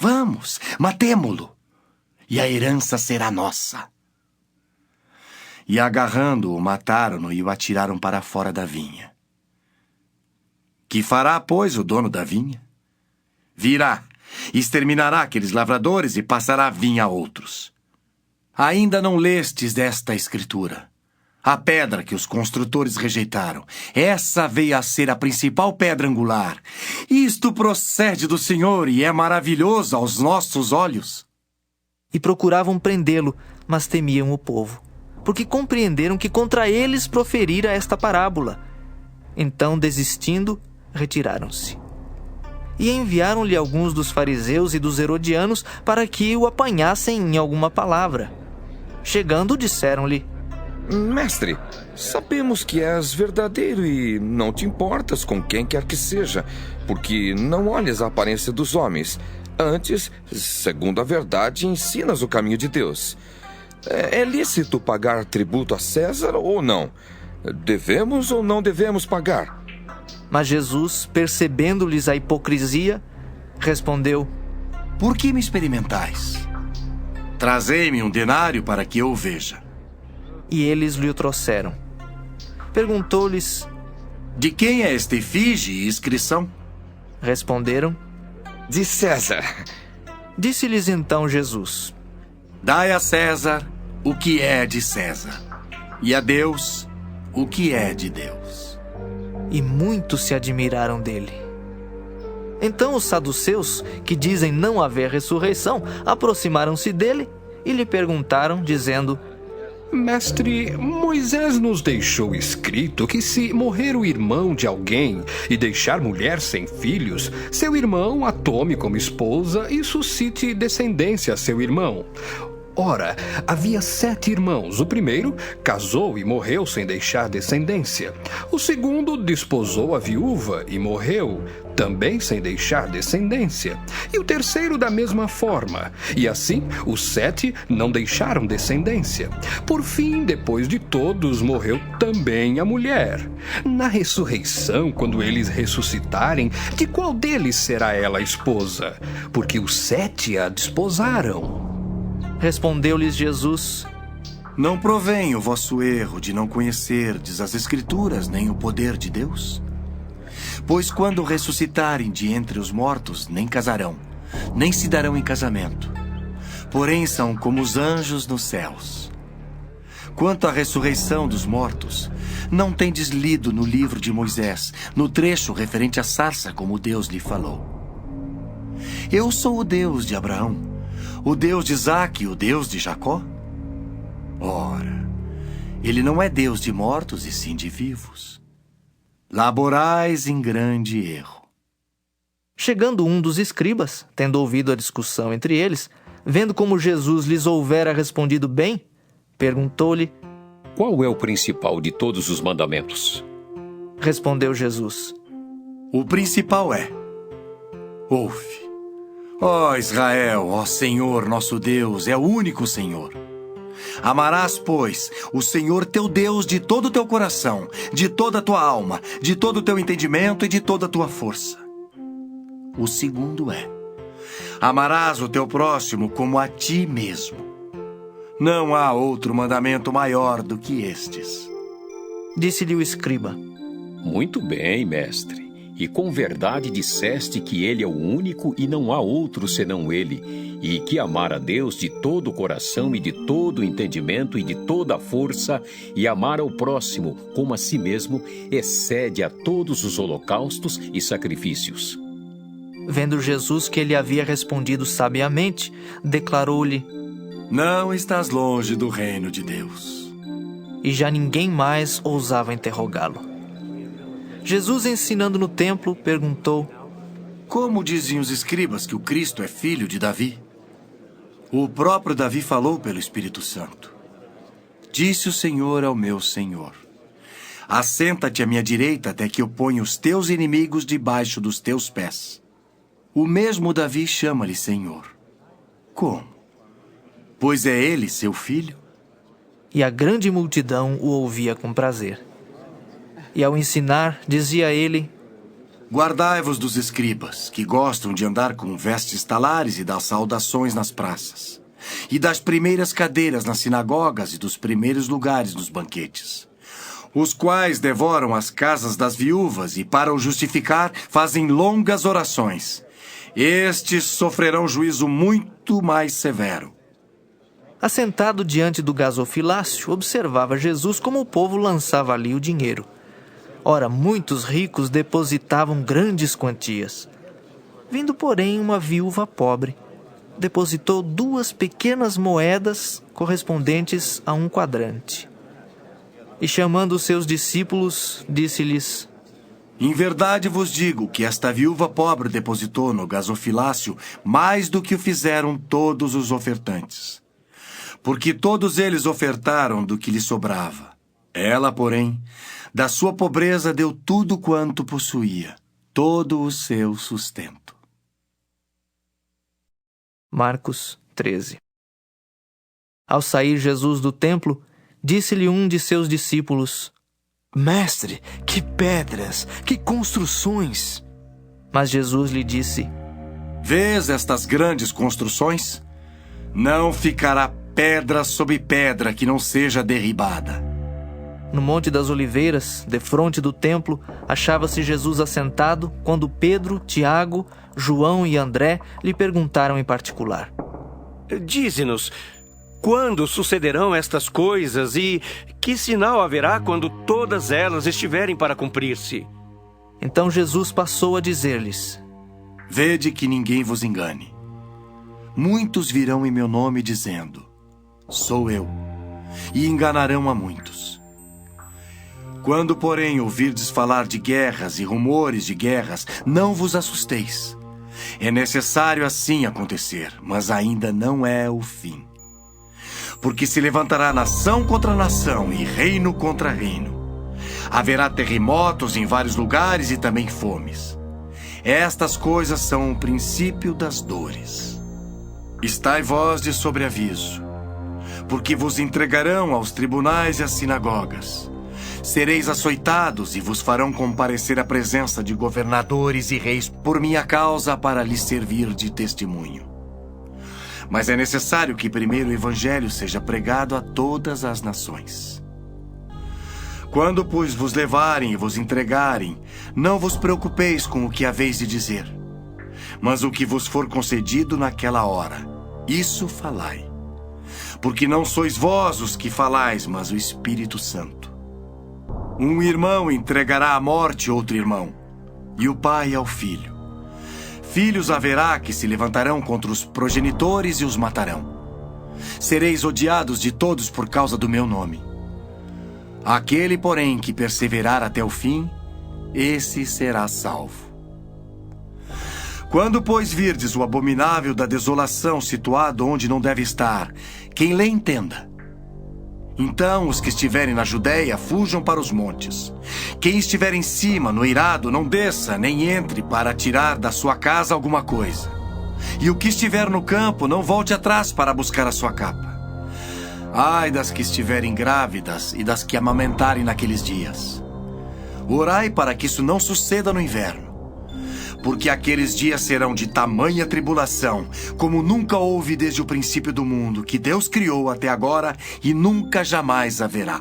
[SPEAKER 5] vamos, matemo-lo, e a herança será nossa. E agarrando-o, mataram-no e o atiraram para fora da vinha. Que fará, pois, o dono da vinha? Virá, exterminará aqueles lavradores e passará a vinha a outros. Ainda não lestes desta escritura? A pedra que os construtores rejeitaram, essa veio a ser a principal pedra angular. Isto procede do Senhor e é maravilhoso aos nossos olhos.
[SPEAKER 1] E procuravam prendê-lo, mas temiam o povo, porque compreenderam que contra eles proferira esta parábola. Então, desistindo, retiraram-se. E enviaram-lhe alguns dos fariseus e dos herodianos para que o apanhassem em alguma palavra. Chegando, disseram-lhe:
[SPEAKER 11] Mestre, sabemos que és verdadeiro e não te importas com quem quer que seja, porque não olhas a aparência dos homens. Antes, segundo a verdade, ensinas o caminho de Deus. É lícito pagar tributo a César ou não? Devemos ou não devemos pagar?
[SPEAKER 1] Mas Jesus, percebendo-lhes a hipocrisia, respondeu:
[SPEAKER 5] por que me experimentais? Trazei-me um denário para que eu o veja.
[SPEAKER 1] E eles lhe o trouxeram. Perguntou-lhes:
[SPEAKER 5] de quem é esta efígie e inscrição?
[SPEAKER 1] Responderam:
[SPEAKER 11] de César.
[SPEAKER 1] Disse-lhes então Jesus:
[SPEAKER 5] dai a César o que é de César, e a Deus o que é de Deus.
[SPEAKER 1] E muitos se admiraram dele. Então os saduceus, que dizem não haver ressurreição, aproximaram-se dele e lhe perguntaram, dizendo:
[SPEAKER 8] Mestre, Moisés nos deixou escrito que se morrer o irmão de alguém e deixar mulher sem filhos, seu irmão a tome como esposa e suscite descendência a seu irmão. Ora, havia 7 irmãos. O primeiro casou e morreu sem deixar descendência. O segundo desposou a viúva e morreu, também sem deixar descendência. E o terceiro da mesma forma. E assim, os 7 não deixaram descendência. Por fim, depois de todos, morreu também a mulher. Na ressurreição, quando eles ressuscitarem, de qual deles será ela a esposa? Porque os 7 a desposaram.
[SPEAKER 1] Respondeu-lhes Jesus:
[SPEAKER 5] não provém o vosso erro de não conhecerdes as Escrituras nem o poder de Deus? Pois quando ressuscitarem de entre os mortos, nem casarão, nem se darão em casamento. Porém são como os anjos nos céus. Quanto à ressurreição dos mortos, não tendes lido no livro de Moisés, no trecho referente à sarça, como Deus lhe falou: eu sou o Deus de Abraão, o Deus de Isaque e o Deus de Jacó? Ora, ele não é Deus de mortos e sim de vivos. Laborais em grande erro.
[SPEAKER 1] Chegando um dos escribas, tendo ouvido a discussão entre eles, vendo como Jesus lhes houvera respondido bem, perguntou-lhe:
[SPEAKER 20] qual é o principal de todos os mandamentos?
[SPEAKER 1] Respondeu Jesus:
[SPEAKER 5] o principal é: ouve, ó Israel, ó Senhor nosso Deus, é o único Senhor. Amarás, pois, o Senhor teu Deus de todo o teu coração, de toda a tua alma, de todo o teu entendimento e de toda a tua força. O segundo é: amarás o teu próximo como a ti mesmo. Não há outro mandamento maior do que estes.
[SPEAKER 1] Disse-lhe o escriba:
[SPEAKER 20] muito bem, mestre. E com verdade disseste que ele é o único e não há outro senão ele, e que amar a Deus de todo o coração e de todo o entendimento e de toda a força, e amar ao próximo como a si mesmo, excede a todos os holocaustos e sacrifícios.
[SPEAKER 1] Vendo Jesus que ele havia respondido sabiamente, declarou-lhe:
[SPEAKER 5] não estás longe do reino de Deus.
[SPEAKER 1] E já ninguém mais ousava interrogá-lo. Jesus, ensinando no templo, perguntou:
[SPEAKER 5] como dizem os escribas que o Cristo é filho de Davi? O próprio Davi falou pelo Espírito Santo: Disse o Senhor ao meu Senhor: assenta-te à minha direita até que eu ponha os teus inimigos debaixo dos teus pés. O mesmo Davi chama-lhe Senhor. Como? Pois é ele seu filho?
[SPEAKER 1] E a grande multidão o ouvia com prazer. E ao ensinar, dizia ele:
[SPEAKER 5] guardai-vos dos escribas, que gostam de andar com vestes talares e das saudações nas praças, e das primeiras cadeiras nas sinagogas e dos primeiros lugares nos banquetes, os quais devoram as casas das viúvas e, para o justificar, fazem longas orações. Estes sofrerão juízo muito mais severo.
[SPEAKER 1] Assentado diante do gasofilácio, observava Jesus como o povo lançava ali o dinheiro. Ora, muitos ricos depositavam grandes quantias. Vindo, porém, uma viúva pobre, depositou 2 pequenas moedas correspondentes a 1 quadrante. E chamando os seus discípulos, disse-lhes:
[SPEAKER 5] em verdade vos digo que esta viúva pobre depositou no gasofilácio mais do que o fizeram todos os ofertantes. Porque todos eles ofertaram do que lhe sobrava. Ela, porém, da sua pobreza deu tudo quanto possuía, todo o seu sustento.
[SPEAKER 1] Marcos 13. Ao sair Jesus do templo, disse-lhe um de seus discípulos:
[SPEAKER 7] mestre, que pedras, que construções!
[SPEAKER 1] Mas Jesus lhe disse:
[SPEAKER 5] vês estas grandes construções? Não ficará pedra sobre pedra que não seja derribada.
[SPEAKER 1] No Monte das Oliveiras, defronte do templo, achava-se Jesus assentado, quando Pedro, Tiago, João e André lhe perguntaram em particular:
[SPEAKER 17] dize-nos, quando sucederão estas coisas e que sinal haverá quando todas elas estiverem para cumprir-se?
[SPEAKER 1] Então Jesus passou a dizer-lhes:
[SPEAKER 5] vede que ninguém vos engane. Muitos virão em meu nome dizendo: sou eu, e enganarão a muitos. Quando, porém, ouvirdes falar de guerras e rumores de guerras, não vos assusteis. É necessário assim acontecer, mas ainda não é o fim. Porque se levantará nação contra nação e reino contra reino. Haverá terremotos em vários lugares e também fomes. Estas coisas são o princípio das dores. Estai vós de sobreaviso, porque vos entregarão aos tribunais e às sinagogas. Sereis açoitados e vos farão comparecer à presença de governadores e reis por minha causa, para lhes servir de testemunho. Mas é necessário que primeiro o evangelho seja pregado a todas as nações. Quando, pois, vos levarem e vos entregarem, não vos preocupeis com o que haveis de dizer, mas o que vos for concedido naquela hora, isso falai. Porque não sois vós os que falais, mas o Espírito Santo. Um irmão entregará à morte outro irmão, e o pai ao filho. Filhos haverá que se levantarão contra os progenitores e os matarão. Sereis odiados de todos por causa do meu nome. Aquele, porém, que perseverar até o fim, esse será salvo. Quando, pois, virdes o abominável da desolação situado onde não deve estar, quem lê entenda. Então os que estiverem na Judéia fujam para os montes. Quem estiver em cima, no eirado, não desça, nem entre para tirar da sua casa alguma coisa. E o que estiver no campo, não volte atrás para buscar a sua capa. Ai das que estiverem grávidas e das que amamentarem naqueles dias. Orai para que isso não suceda no inverno. Porque aqueles dias serão de tamanha tribulação, como nunca houve desde o princípio do mundo, que Deus criou até agora e nunca jamais haverá.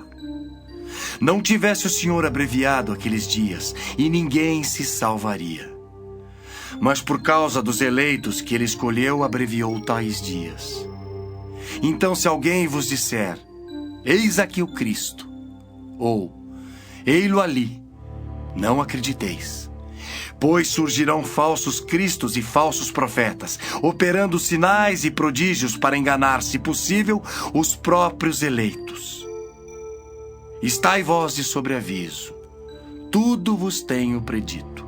[SPEAKER 5] Não tivesse o Senhor abreviado aqueles dias, e ninguém se salvaria. Mas por causa dos eleitos que ele escolheu, abreviou tais dias. Então, se alguém vos disser: eis aqui o Cristo, ou ei-lo ali, não acrediteis. Pois surgirão falsos cristos e falsos profetas, operando sinais e prodígios para enganar, se possível, os próprios eleitos. Estai vós de sobreaviso, tudo vos tenho predito.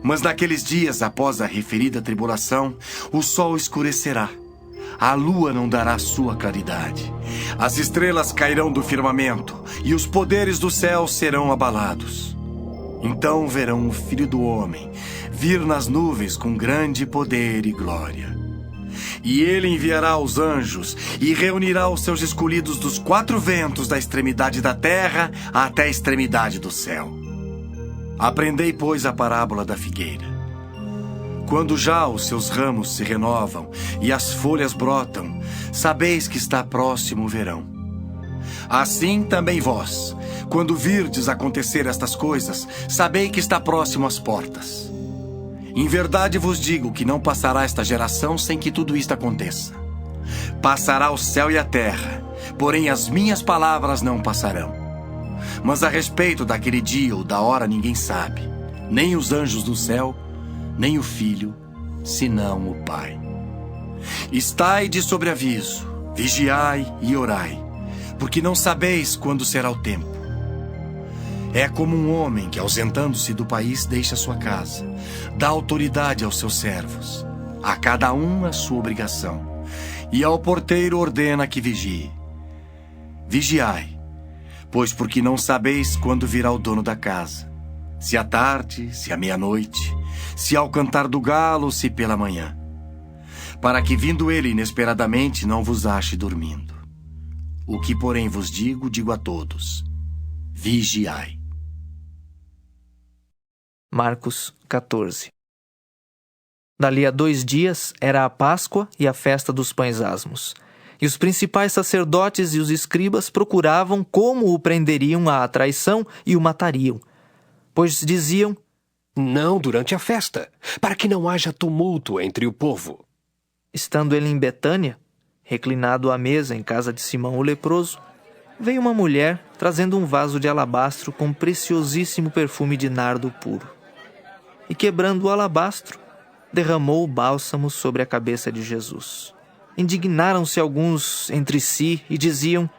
[SPEAKER 5] Mas naqueles dias, após a referida tribulação, o sol escurecerá, a lua não dará sua claridade. As estrelas cairão do firmamento, e os poderes do céu serão abalados. Então verão o Filho do Homem vir nas nuvens com grande poder e glória. E ele enviará os anjos e reunirá os seus escolhidos dos 4 ventos, da extremidade da terra até a extremidade do céu. Aprendei, pois, a parábola da figueira. Quando já os seus ramos se renovam e as folhas brotam, sabeis que está próximo o verão. Assim também vós, quando virdes acontecer estas coisas, sabei que está próximo às portas. Em verdade vos digo que não passará esta geração sem que tudo isto aconteça. Passará o céu e a terra, porém as minhas palavras não passarão. Mas a respeito daquele dia ou da hora ninguém sabe, nem os anjos do céu, nem o Filho, senão o Pai. Estai de sobreaviso, vigiai e orai, porque não sabeis quando será o tempo. É como um homem que, ausentando-se do país, deixa sua casa, dá autoridade aos seus servos, a cada um a sua obrigação, e ao porteiro ordena que vigie. Vigiai, pois porque não sabeis quando virá o dono da casa, se à tarde, se à meia-noite, se ao cantar do galo, se pela manhã, para que, vindo ele inesperadamente, não vos ache dormindo. O que, porém, vos digo, digo a todos: vigiai.
[SPEAKER 1] Marcos 14. Dali a 2 dias era a Páscoa e a festa dos pães asmos. E os principais sacerdotes e os escribas procuravam como o prenderiam à traição e o matariam. Pois diziam:
[SPEAKER 8] não durante a festa, para que não haja tumulto entre o povo.
[SPEAKER 1] Estando ele em Betânia, reclinado à mesa em casa de Simão o leproso, veio uma mulher trazendo um vaso de alabastro com preciosíssimo perfume de nardo puro. E quebrando o alabastro, derramou o bálsamo sobre a cabeça de Jesus. Indignaram-se alguns entre si e diziam: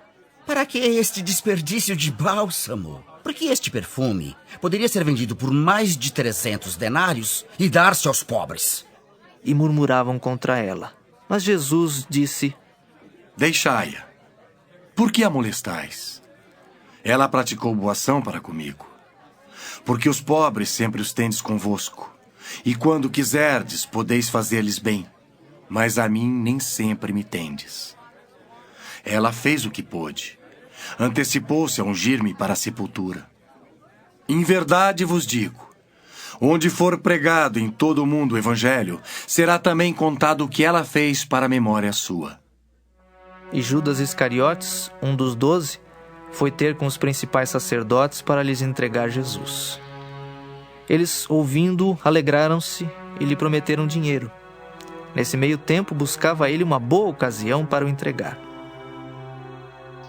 [SPEAKER 21] para que este desperdício de bálsamo? Porque este perfume poderia ser vendido por mais de 300 denários e dar-se aos pobres.
[SPEAKER 1] E murmuravam contra ela. Mas Jesus disse:
[SPEAKER 5] deixai-a. Por que a molestais? Ela praticou boa ação para comigo. Porque os pobres sempre os tendes convosco, e quando quiserdes, podeis fazer-lhes bem, mas a mim nem sempre me tendes. Ela fez o que pôde. Antecipou-se a ungir-me para a sepultura. Em verdade vos digo, onde for pregado em todo o mundo o evangelho, será também contado o que ela fez para a memória sua.
[SPEAKER 1] E Judas Iscariotes, um dos 12, foi ter com os principais sacerdotes para lhes entregar Jesus. Eles, ouvindo-o, alegraram-se e lhe prometeram dinheiro. Nesse meio tempo, buscava ele uma boa ocasião para o entregar.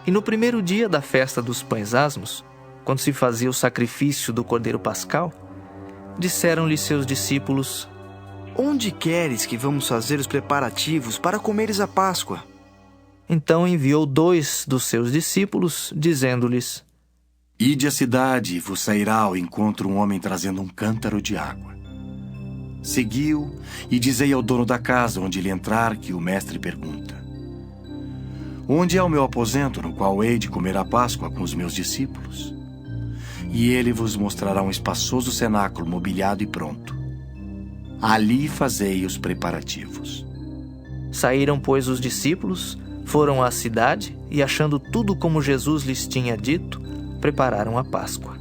[SPEAKER 1] E no primeiro dia da festa dos pães asmos, quando se fazia o sacrifício do cordeiro pascal, disseram-lhe seus discípulos:
[SPEAKER 7] onde queres que vamos fazer os preparativos para comeres a Páscoa?
[SPEAKER 1] Então enviou 2 dos seus discípulos, dizendo-lhes:
[SPEAKER 5] ide à cidade e vos sairá ao encontro um homem trazendo um cântaro de água. Seguiu e dizei ao dono da casa onde ele entrar que o mestre pergunta: onde é o meu aposento no qual hei de comer a Páscoa com os meus discípulos? E ele vos mostrará um espaçoso cenáculo mobiliado e pronto. Ali fazei os preparativos.
[SPEAKER 1] Saíram, pois, os discípulos, foram à cidade e, achando tudo como Jesus lhes tinha dito, prepararam a Páscoa.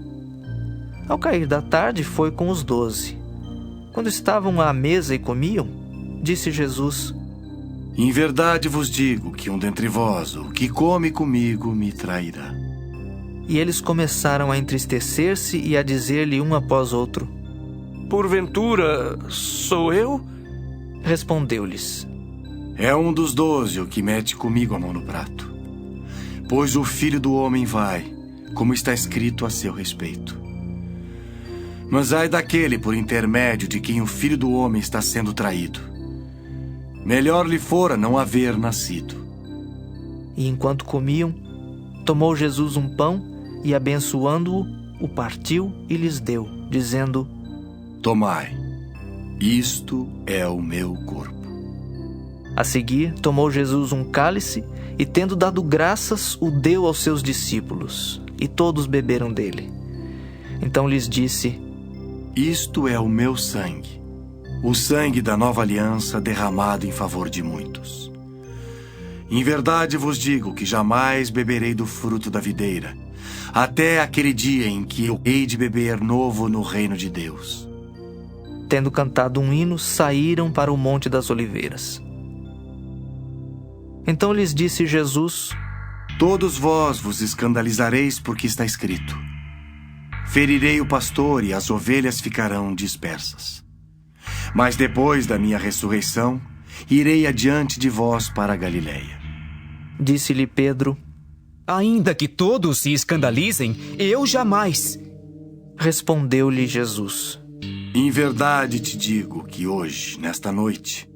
[SPEAKER 1] Ao cair da tarde, foi com os 12. Quando estavam à mesa e comiam, disse Jesus:
[SPEAKER 5] em verdade vos digo que um dentre vós, o que come comigo, me trairá.
[SPEAKER 1] E eles começaram a entristecer-se e a dizer-lhe um após outro:
[SPEAKER 19] porventura, sou eu?
[SPEAKER 1] Respondeu-lhes:
[SPEAKER 5] é um dos 12 o que mete comigo a mão no prato. Pois o Filho do Homem vai, como está escrito a seu respeito. Mas ai daquele por intermédio de quem o Filho do Homem está sendo traído. Melhor lhe fora não haver nascido.
[SPEAKER 1] E enquanto comiam, tomou Jesus um pão e, abençoando-o, o partiu e lhes deu, dizendo:
[SPEAKER 5] tomai, isto é o meu corpo.
[SPEAKER 1] A seguir, tomou Jesus um cálice e, tendo dado graças, o deu aos seus discípulos, e todos beberam dele. Então lhes disse:
[SPEAKER 5] Isto é o meu sangue, o sangue da nova aliança derramado em favor de muitos. Em verdade vos digo que jamais beberei do fruto da videira, até aquele dia em que eu hei de beber novo no reino de Deus.
[SPEAKER 1] Tendo cantado um hino, saíram para o Monte das Oliveiras. Então lhes disse Jesus:
[SPEAKER 5] Todos vós vos escandalizareis porque está escrito: Ferirei o pastor e as ovelhas ficarão dispersas. Mas depois da minha ressurreição, irei adiante de vós para a Galiléia.
[SPEAKER 1] Disse-lhe Pedro:
[SPEAKER 18] Ainda que todos se escandalizem, eu jamais.
[SPEAKER 1] Respondeu-lhe Jesus:
[SPEAKER 5] Em verdade te digo que hoje, nesta noite,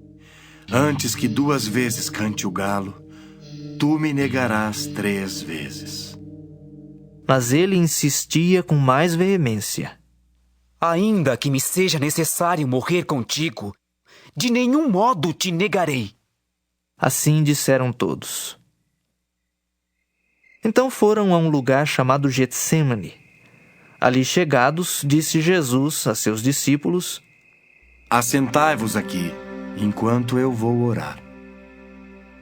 [SPEAKER 5] antes que 2 vezes cante o galo, tu me negarás 3 vezes.
[SPEAKER 1] Mas ele insistia com mais veemência:
[SPEAKER 18] Ainda que me seja necessário morrer contigo, de nenhum modo te negarei.
[SPEAKER 1] Assim disseram todos. Então foram a um lugar chamado Getsêmani. Ali chegados, disse Jesus a seus discípulos:
[SPEAKER 5] Assentai-vos aqui, enquanto eu vou orar.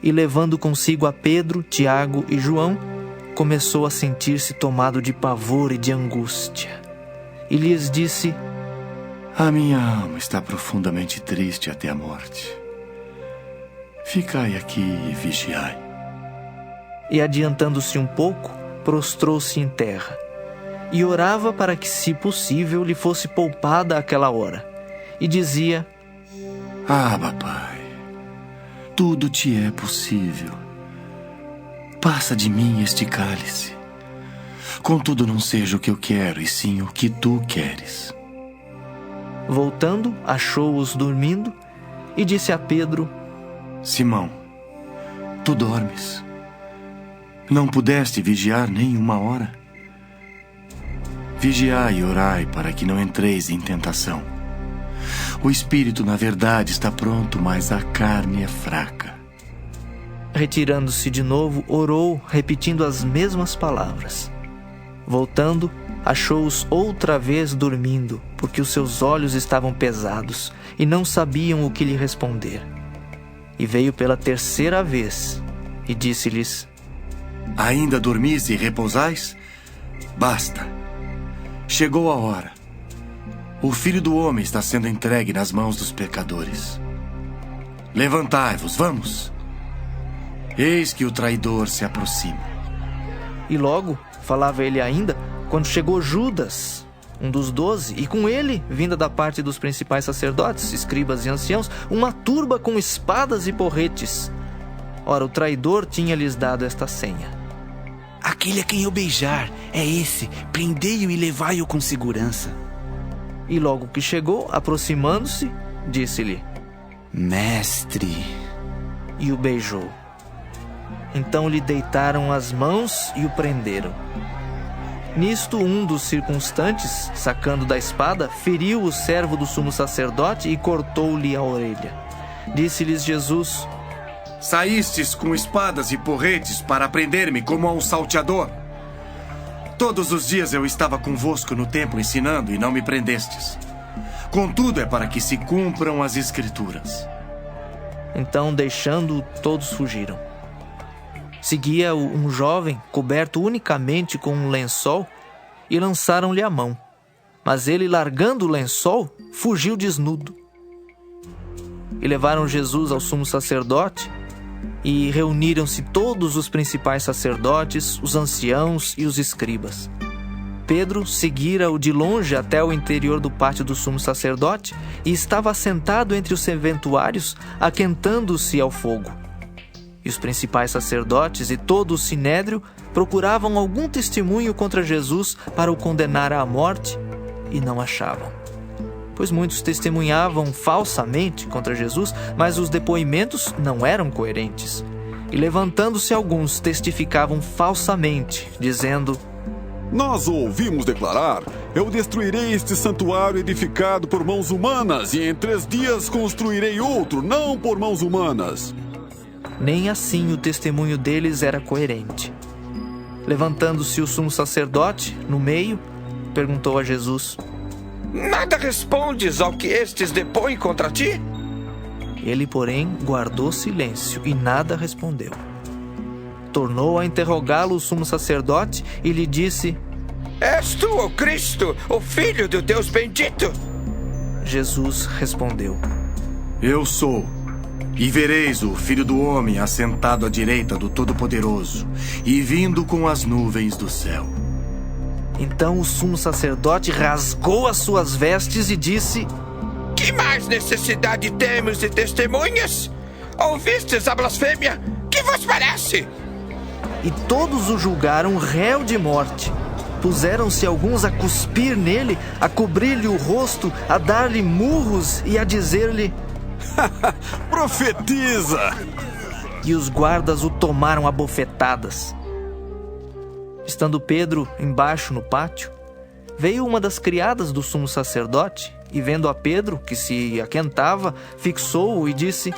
[SPEAKER 1] E levando consigo a Pedro, Tiago e João, começou a sentir-se tomado de pavor e de angústia. E lhes disse:
[SPEAKER 5] A minha alma está profundamente triste até a morte. Ficai aqui e vigiai.
[SPEAKER 1] E adiantando-se um pouco, prostrou-se em terra, e orava para que, se possível, lhe fosse poupada aquela hora. E dizia:
[SPEAKER 5] Abba, Pai, tudo te é possível. Passa de mim este cálice. Contudo, não seja o que eu quero, e sim o que tu queres.
[SPEAKER 1] Voltando, achou-os dormindo, e disse a Pedro:
[SPEAKER 5] Simão, tu dormes? Não pudeste vigiar nem 1 hora? Vigiai e orai para que não entreis em tentação. O espírito, na verdade, está pronto, mas a carne é fraca.
[SPEAKER 1] Retirando-se de novo, orou, repetindo as mesmas palavras. Voltando, achou-os outra vez dormindo, porque os seus olhos estavam pesados e não sabiam o que lhe responder. E veio pela 3ª vez e disse-lhes:
[SPEAKER 5] Ainda dormis e repousais? Basta. Chegou a hora. O Filho do Homem está sendo entregue nas mãos dos pecadores. Levantai-vos, vamos. Eis que o traidor se aproxima.
[SPEAKER 1] E logo, falava ele ainda, quando chegou Judas, um dos 12, e com ele, vinda da parte dos principais sacerdotes, escribas e anciãos, uma turba com espadas e porretes. Ora, o traidor tinha-lhes dado esta senha:
[SPEAKER 7] Aquele a quem eu beijar é esse, prendei-o e levai-o com segurança.
[SPEAKER 1] E logo que chegou, aproximando-se, disse-lhe:
[SPEAKER 7] Mestre.
[SPEAKER 1] E o beijou. Então lhe deitaram as mãos e o prenderam. Nisto, um dos circunstantes, sacando da espada, feriu o servo do sumo sacerdote e cortou-lhe a orelha. Disse-lhes Jesus:
[SPEAKER 5] Saístes com espadas e porretes para prender-me como a um salteador. Todos os dias eu estava convosco no templo ensinando e não me prendestes. Contudo, é para que se cumpram as Escrituras.
[SPEAKER 1] Então, deixando-o, todos fugiram. Seguia-o um jovem, coberto unicamente com um lençol, e lançaram-lhe a mão. Mas ele, largando o lençol, fugiu desnudo. E levaram Jesus ao sumo sacerdote, e reuniram-se todos os principais sacerdotes, os anciãos e os escribas. Pedro seguira-o de longe até o interior do pátio do sumo sacerdote e estava assentado entre os serventuários, aquentando-se ao fogo. E os principais sacerdotes e todo o sinédrio procuravam algum testemunho contra Jesus para o condenar à morte e não achavam. Pois muitos testemunhavam falsamente contra Jesus, mas os depoimentos não eram coerentes. E levantando-se alguns, testificavam falsamente, dizendo:
[SPEAKER 2] Nós o ouvimos declarar: Eu destruirei este santuário edificado por mãos humanas, e em 3 dias construirei outro, não por mãos humanas.
[SPEAKER 1] Nem assim o testemunho deles era coerente. Levantando-se o sumo sacerdote, no meio, perguntou a Jesus:
[SPEAKER 11] Nada respondes ao que estes depõem contra ti?
[SPEAKER 1] Ele, porém, guardou silêncio e nada respondeu. Tornou a interrogá-lo o sumo sacerdote e lhe disse:
[SPEAKER 11] És tu o Cristo, o Filho do Deus bendito?
[SPEAKER 1] Jesus respondeu:
[SPEAKER 5] Eu sou. E vereis o Filho do Homem assentado à direita do Todo-Poderoso e vindo com as nuvens do céu.
[SPEAKER 1] Então o sumo sacerdote rasgou as suas vestes e disse:
[SPEAKER 11] Que mais necessidade temos de testemunhas? Ouvistes a blasfêmia? Que vos parece?
[SPEAKER 1] E todos o julgaram réu de morte. Puseram-se alguns a cuspir nele, a cobrir-lhe o rosto, a dar-lhe murros e a dizer-lhe:
[SPEAKER 2] Profetiza!
[SPEAKER 1] E os guardas o tomaram a bofetadas. Estando Pedro embaixo no pátio, veio uma das criadas do sumo sacerdote e, vendo a Pedro, que se aquentava, fixou-o e disse: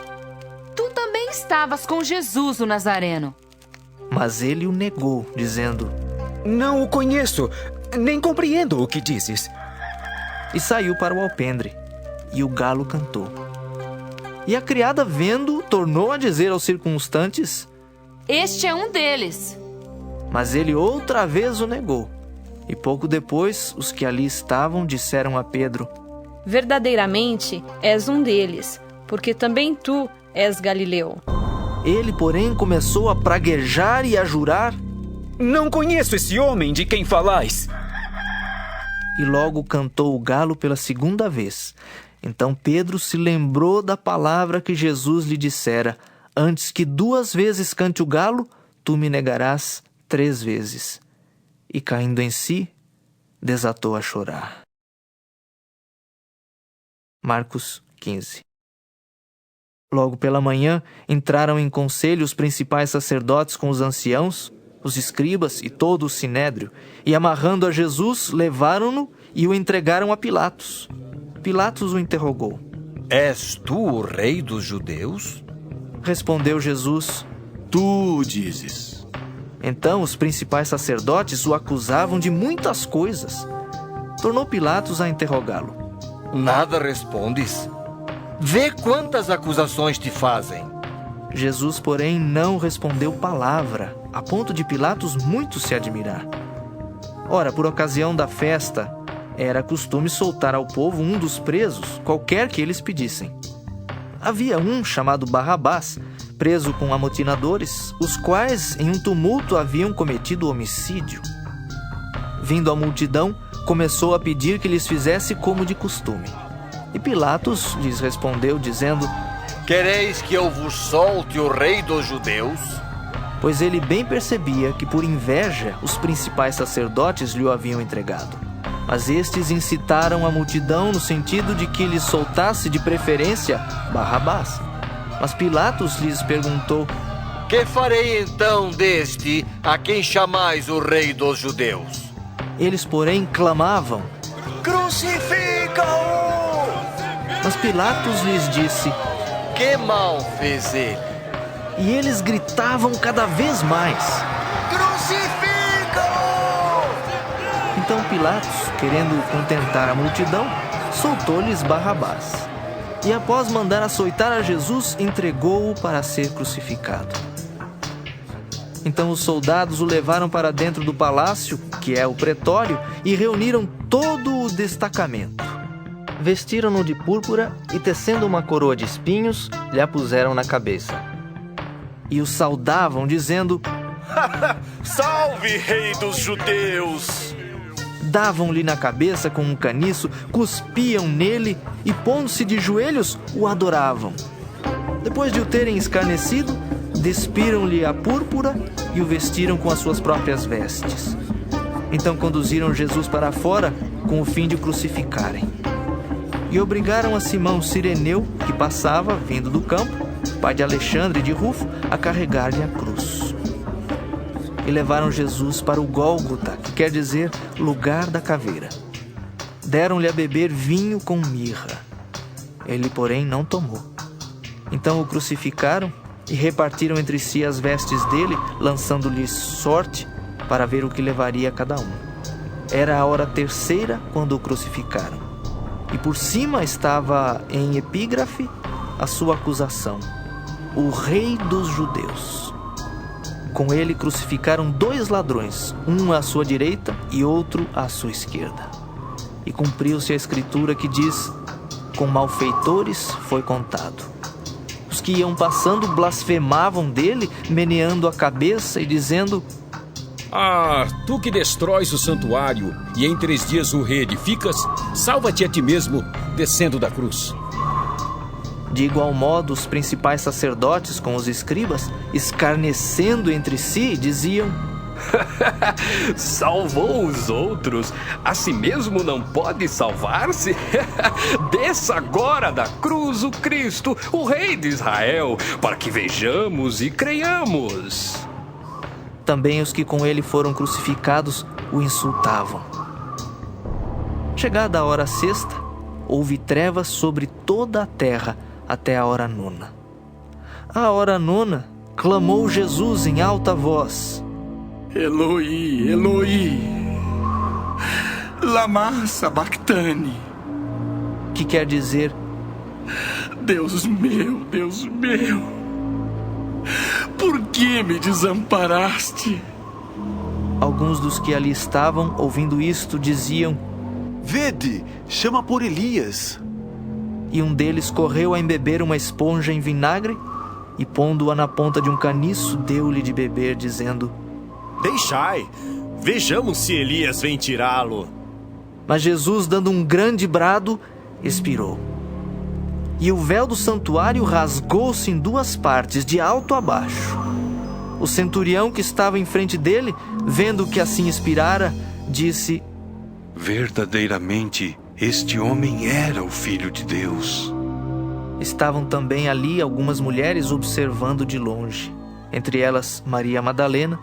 [SPEAKER 10] Tu também estavas com Jesus, o Nazareno.
[SPEAKER 1] Mas ele o negou, dizendo:
[SPEAKER 18] Não o conheço, nem compreendo o que dizes.
[SPEAKER 1] E saiu para o alpendre, e o galo cantou. E a criada, vendo, tornou a dizer aos circunstantes:
[SPEAKER 10] Este é um deles.
[SPEAKER 1] Mas ele outra vez o negou. E pouco depois, os que ali estavam disseram a Pedro:
[SPEAKER 13] Verdadeiramente és um deles, porque também tu és Galileu.
[SPEAKER 1] Ele, porém, começou a praguejar e a jurar:
[SPEAKER 18] Não conheço esse homem de quem falais.
[SPEAKER 1] E logo cantou o galo pela segunda vez. Então Pedro se lembrou da palavra que Jesus lhe dissera: Antes que 2 vezes cante o galo, tu me negarás 3 vezes. E caindo em si, desatou a chorar. Marcos 15. Logo pela manhã, entraram em conselho os principais sacerdotes com os anciãos, os escribas e todo o sinédrio, e amarrando a Jesus, levaram-no e o entregaram a Pilatos. Pilatos o interrogou:
[SPEAKER 22] És tu o rei dos judeus?
[SPEAKER 1] Respondeu Jesus:
[SPEAKER 5] Tu dizes.
[SPEAKER 1] Então os principais sacerdotes o acusavam de muitas coisas. Tornou Pilatos a interrogá-lo:
[SPEAKER 22] Nada respondes? Vê quantas acusações te fazem.
[SPEAKER 1] Jesus, porém, não respondeu palavra, a ponto de Pilatos muito se admirar. Ora, por ocasião da festa, era costume soltar ao povo um dos presos, qualquer que eles pedissem. Havia um chamado Barrabás, preso com amotinadores, os quais em um tumulto haviam cometido homicídio. Vindo a multidão, começou a pedir que lhes fizesse como de costume. E Pilatos lhes respondeu, dizendo:
[SPEAKER 22] Quereis que eu vos solte o rei dos judeus?
[SPEAKER 1] Pois ele bem percebia que por inveja os principais sacerdotes lhe o haviam entregado. Mas estes incitaram a multidão no sentido de que lhes soltasse de preferência Barrabás. Mas Pilatos lhes perguntou:
[SPEAKER 22] Que farei então deste a quem chamais o rei dos judeus?
[SPEAKER 1] Eles, porém, clamavam:
[SPEAKER 22] Crucifica-o!
[SPEAKER 1] Mas Pilatos lhes disse:
[SPEAKER 22] Que mal fez ele?
[SPEAKER 1] E eles gritavam cada vez mais:
[SPEAKER 22] Crucifica-o!
[SPEAKER 1] Então Pilatos, querendo contentar a multidão, soltou-lhes Barrabás. E após mandar açoitar a Jesus, entregou-o para ser crucificado. Então os soldados o levaram para dentro do palácio, que é o pretório, e reuniram todo o destacamento. Vestiram-no de púrpura e, tecendo uma coroa de espinhos, lhe a puseram na cabeça. E o saudavam, dizendo:
[SPEAKER 9] Salve, rei dos judeus!
[SPEAKER 1] Davam-lhe na cabeça com um caniço, cuspiam nele e, pondo-se de joelhos, o adoravam. Depois de o terem escarnecido, despiram-lhe a púrpura e o vestiram com as suas próprias vestes. Então conduziram Jesus para fora com o fim de o crucificarem. E obrigaram a Simão Cireneu, que passava, vindo do campo, pai de Alexandre e de Rufo, a carregar-lhe a cruz. E levaram Jesus para o Gólgota, que quer dizer lugar da caveira. Deram-lhe a beber vinho com mirra. Ele, porém, não tomou. Então o crucificaram e repartiram entre si as vestes dele, lançando-lhes sorte para ver o que levaria cada um. Era a hora terceira quando o crucificaram. E por cima estava em epígrafe a sua acusação: o Rei dos Judeus. Com ele crucificaram 2 ladrões, um à sua direita e outro à sua esquerda. E cumpriu-se a escritura que diz: com malfeitores foi contado. Os que iam passando blasfemavam dele, meneando a cabeça e dizendo:
[SPEAKER 20] Ah, tu que destróis o santuário e em 3 dias o reedificas, salva-te a ti mesmo, descendo da cruz.
[SPEAKER 1] De igual modo, os principais sacerdotes com os escribas, escarnecendo entre si, diziam:
[SPEAKER 8] salvou os outros, a si mesmo não pode salvar-se? Desça agora da cruz o Cristo, o Rei de Israel, para que vejamos e creiamos.
[SPEAKER 1] Também os que com ele foram crucificados o insultavam. Chegada a hora sexta, houve trevas sobre toda a terra até a hora nona. À hora nona, clamou Jesus em alta voz:
[SPEAKER 5] Eloi, Eloi, lama sabachthani.
[SPEAKER 1] Que quer dizer:
[SPEAKER 5] Deus meu, por que me desamparaste?
[SPEAKER 1] Alguns dos que ali estavam, ouvindo isto, diziam:
[SPEAKER 14] Vede, chama por Elias.
[SPEAKER 1] E um deles correu a embeber uma esponja em vinagre e, pondo-a na ponta de um caniço, deu-lhe de beber, dizendo:
[SPEAKER 9] Deixai, vejamos se Elias vem tirá-lo.
[SPEAKER 1] Mas Jesus, dando um grande brado, expirou. E o véu do santuário rasgou-se em 2 partes, de alto a baixo. O centurião que estava em frente dele, vendo que assim expirara, disse:
[SPEAKER 15] verdadeiramente, este homem era o Filho de Deus.
[SPEAKER 1] Estavam também ali algumas mulheres observando de longe, entre elas Maria Madalena,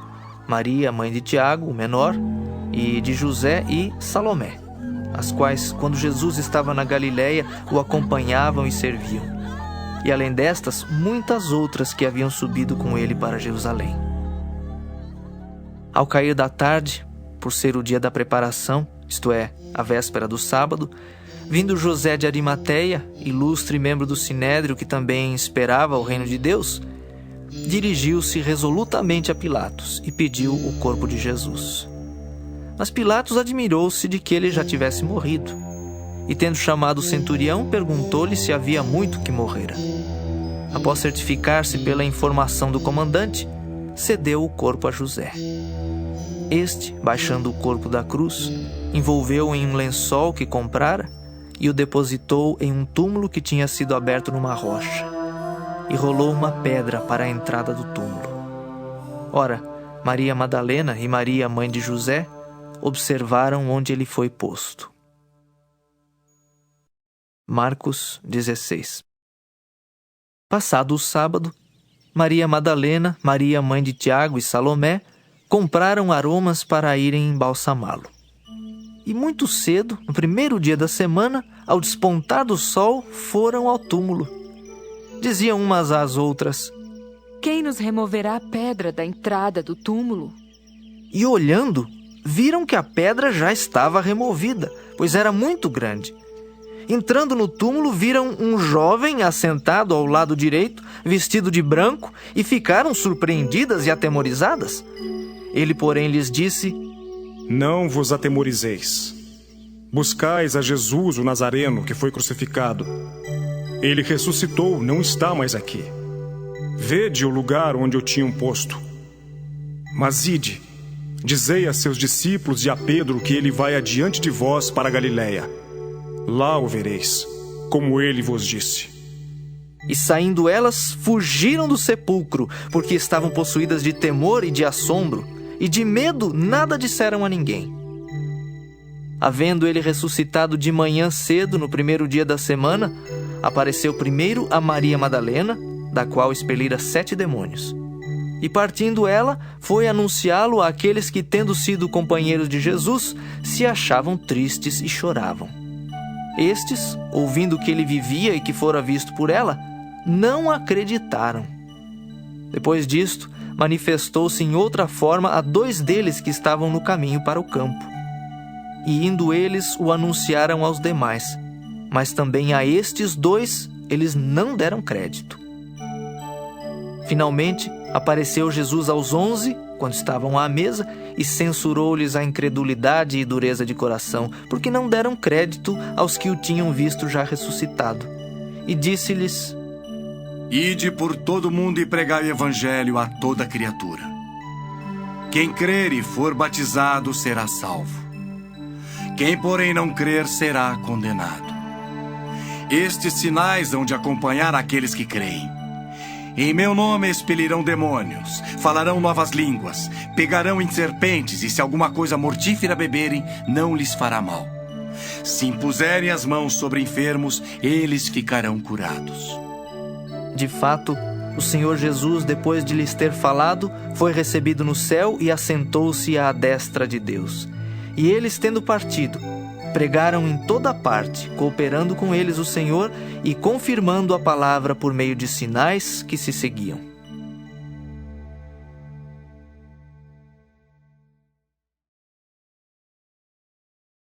[SPEAKER 1] Maria, mãe de Tiago, o menor, e de José, e Salomé, as quais, quando Jesus estava na Galileia, o acompanhavam e serviam. E além destas, muitas outras que haviam subido com ele para Jerusalém. Ao cair da tarde, por ser o dia da preparação, isto é, a véspera do sábado, vindo José de Arimateia, ilustre membro do Sinédrio que também esperava o reino de Deus, dirigiu-se resolutamente a Pilatos e pediu o corpo de Jesus. Mas Pilatos admirou-se de que ele já tivesse morrido, e tendo chamado o centurião, perguntou-lhe se havia muito que morrera. Após certificar-se pela informação do comandante, cedeu o corpo a José. Este, baixando o corpo da cruz, envolveu-o em um lençol que comprara e o depositou em um túmulo que tinha sido aberto numa rocha, e rolou uma pedra para a entrada do túmulo. Ora, Maria Madalena e Maria, mãe de José, observaram onde ele foi posto. Marcos 16. Passado o sábado, Maria Madalena, Maria, mãe de Tiago e Salomé, compraram aromas para irem embalsamá-lo. E muito cedo, no primeiro dia da semana, ao despontar do sol, foram ao túmulo. Diziam umas às outras:
[SPEAKER 10] quem nos removerá a pedra da entrada do túmulo?
[SPEAKER 1] E olhando, viram que a pedra já estava removida, pois era muito grande. Entrando no túmulo, viram um jovem assentado ao lado direito, vestido de branco, e ficaram surpreendidas e atemorizadas. Ele, porém, lhes disse:
[SPEAKER 16] não vos atemorizeis. Buscais a Jesus, o Nazareno, que foi crucificado. Ele ressuscitou, não está mais aqui. Vede o lugar onde o tinham posto. Mas ide, dizei a seus discípulos e a Pedro que ele vai adiante de vós para a Galileia. Lá o vereis, como ele vos disse.
[SPEAKER 1] E saindo elas, fugiram do sepulcro, porque estavam possuídas de temor e de assombro, e de medo nada disseram a ninguém. Havendo ele ressuscitado de manhã cedo, no primeiro dia da semana, apareceu primeiro a Maria Madalena, da qual expelira 7 demônios. E partindo ela, foi anunciá-lo àqueles que, tendo sido companheiros de Jesus, se achavam tristes e choravam. Estes, ouvindo que ele vivia e que fora visto por ela, não acreditaram. Depois disto, manifestou-se em outra forma a 2 deles que estavam no caminho para o campo. E indo eles, o anunciaram aos demais, mas também a estes 2 eles não deram crédito. Finalmente, apareceu Jesus aos 11, quando estavam à mesa, e censurou-lhes a incredulidade e dureza de coração, porque não deram crédito aos que o tinham visto já ressuscitado. E disse-lhes:
[SPEAKER 5] Ide por todo o mundo e pregai o evangelho a toda criatura. Quem crer e for batizado será salvo. Quem, porém, não crer será condenado. Estes sinais hão de acompanhar aqueles que creem. Em meu nome expelirão demônios, falarão novas línguas, pegarão em serpentes, e se alguma coisa mortífera beberem, não lhes fará mal. Se impuserem as mãos sobre enfermos, eles ficarão curados.
[SPEAKER 1] De fato, o Senhor Jesus, depois de lhes ter falado, foi recebido no céu e assentou-se à destra de Deus. E eles, tendo partido, pregaram em toda parte, cooperando com eles o Senhor e confirmando a palavra por meio de sinais que se seguiam.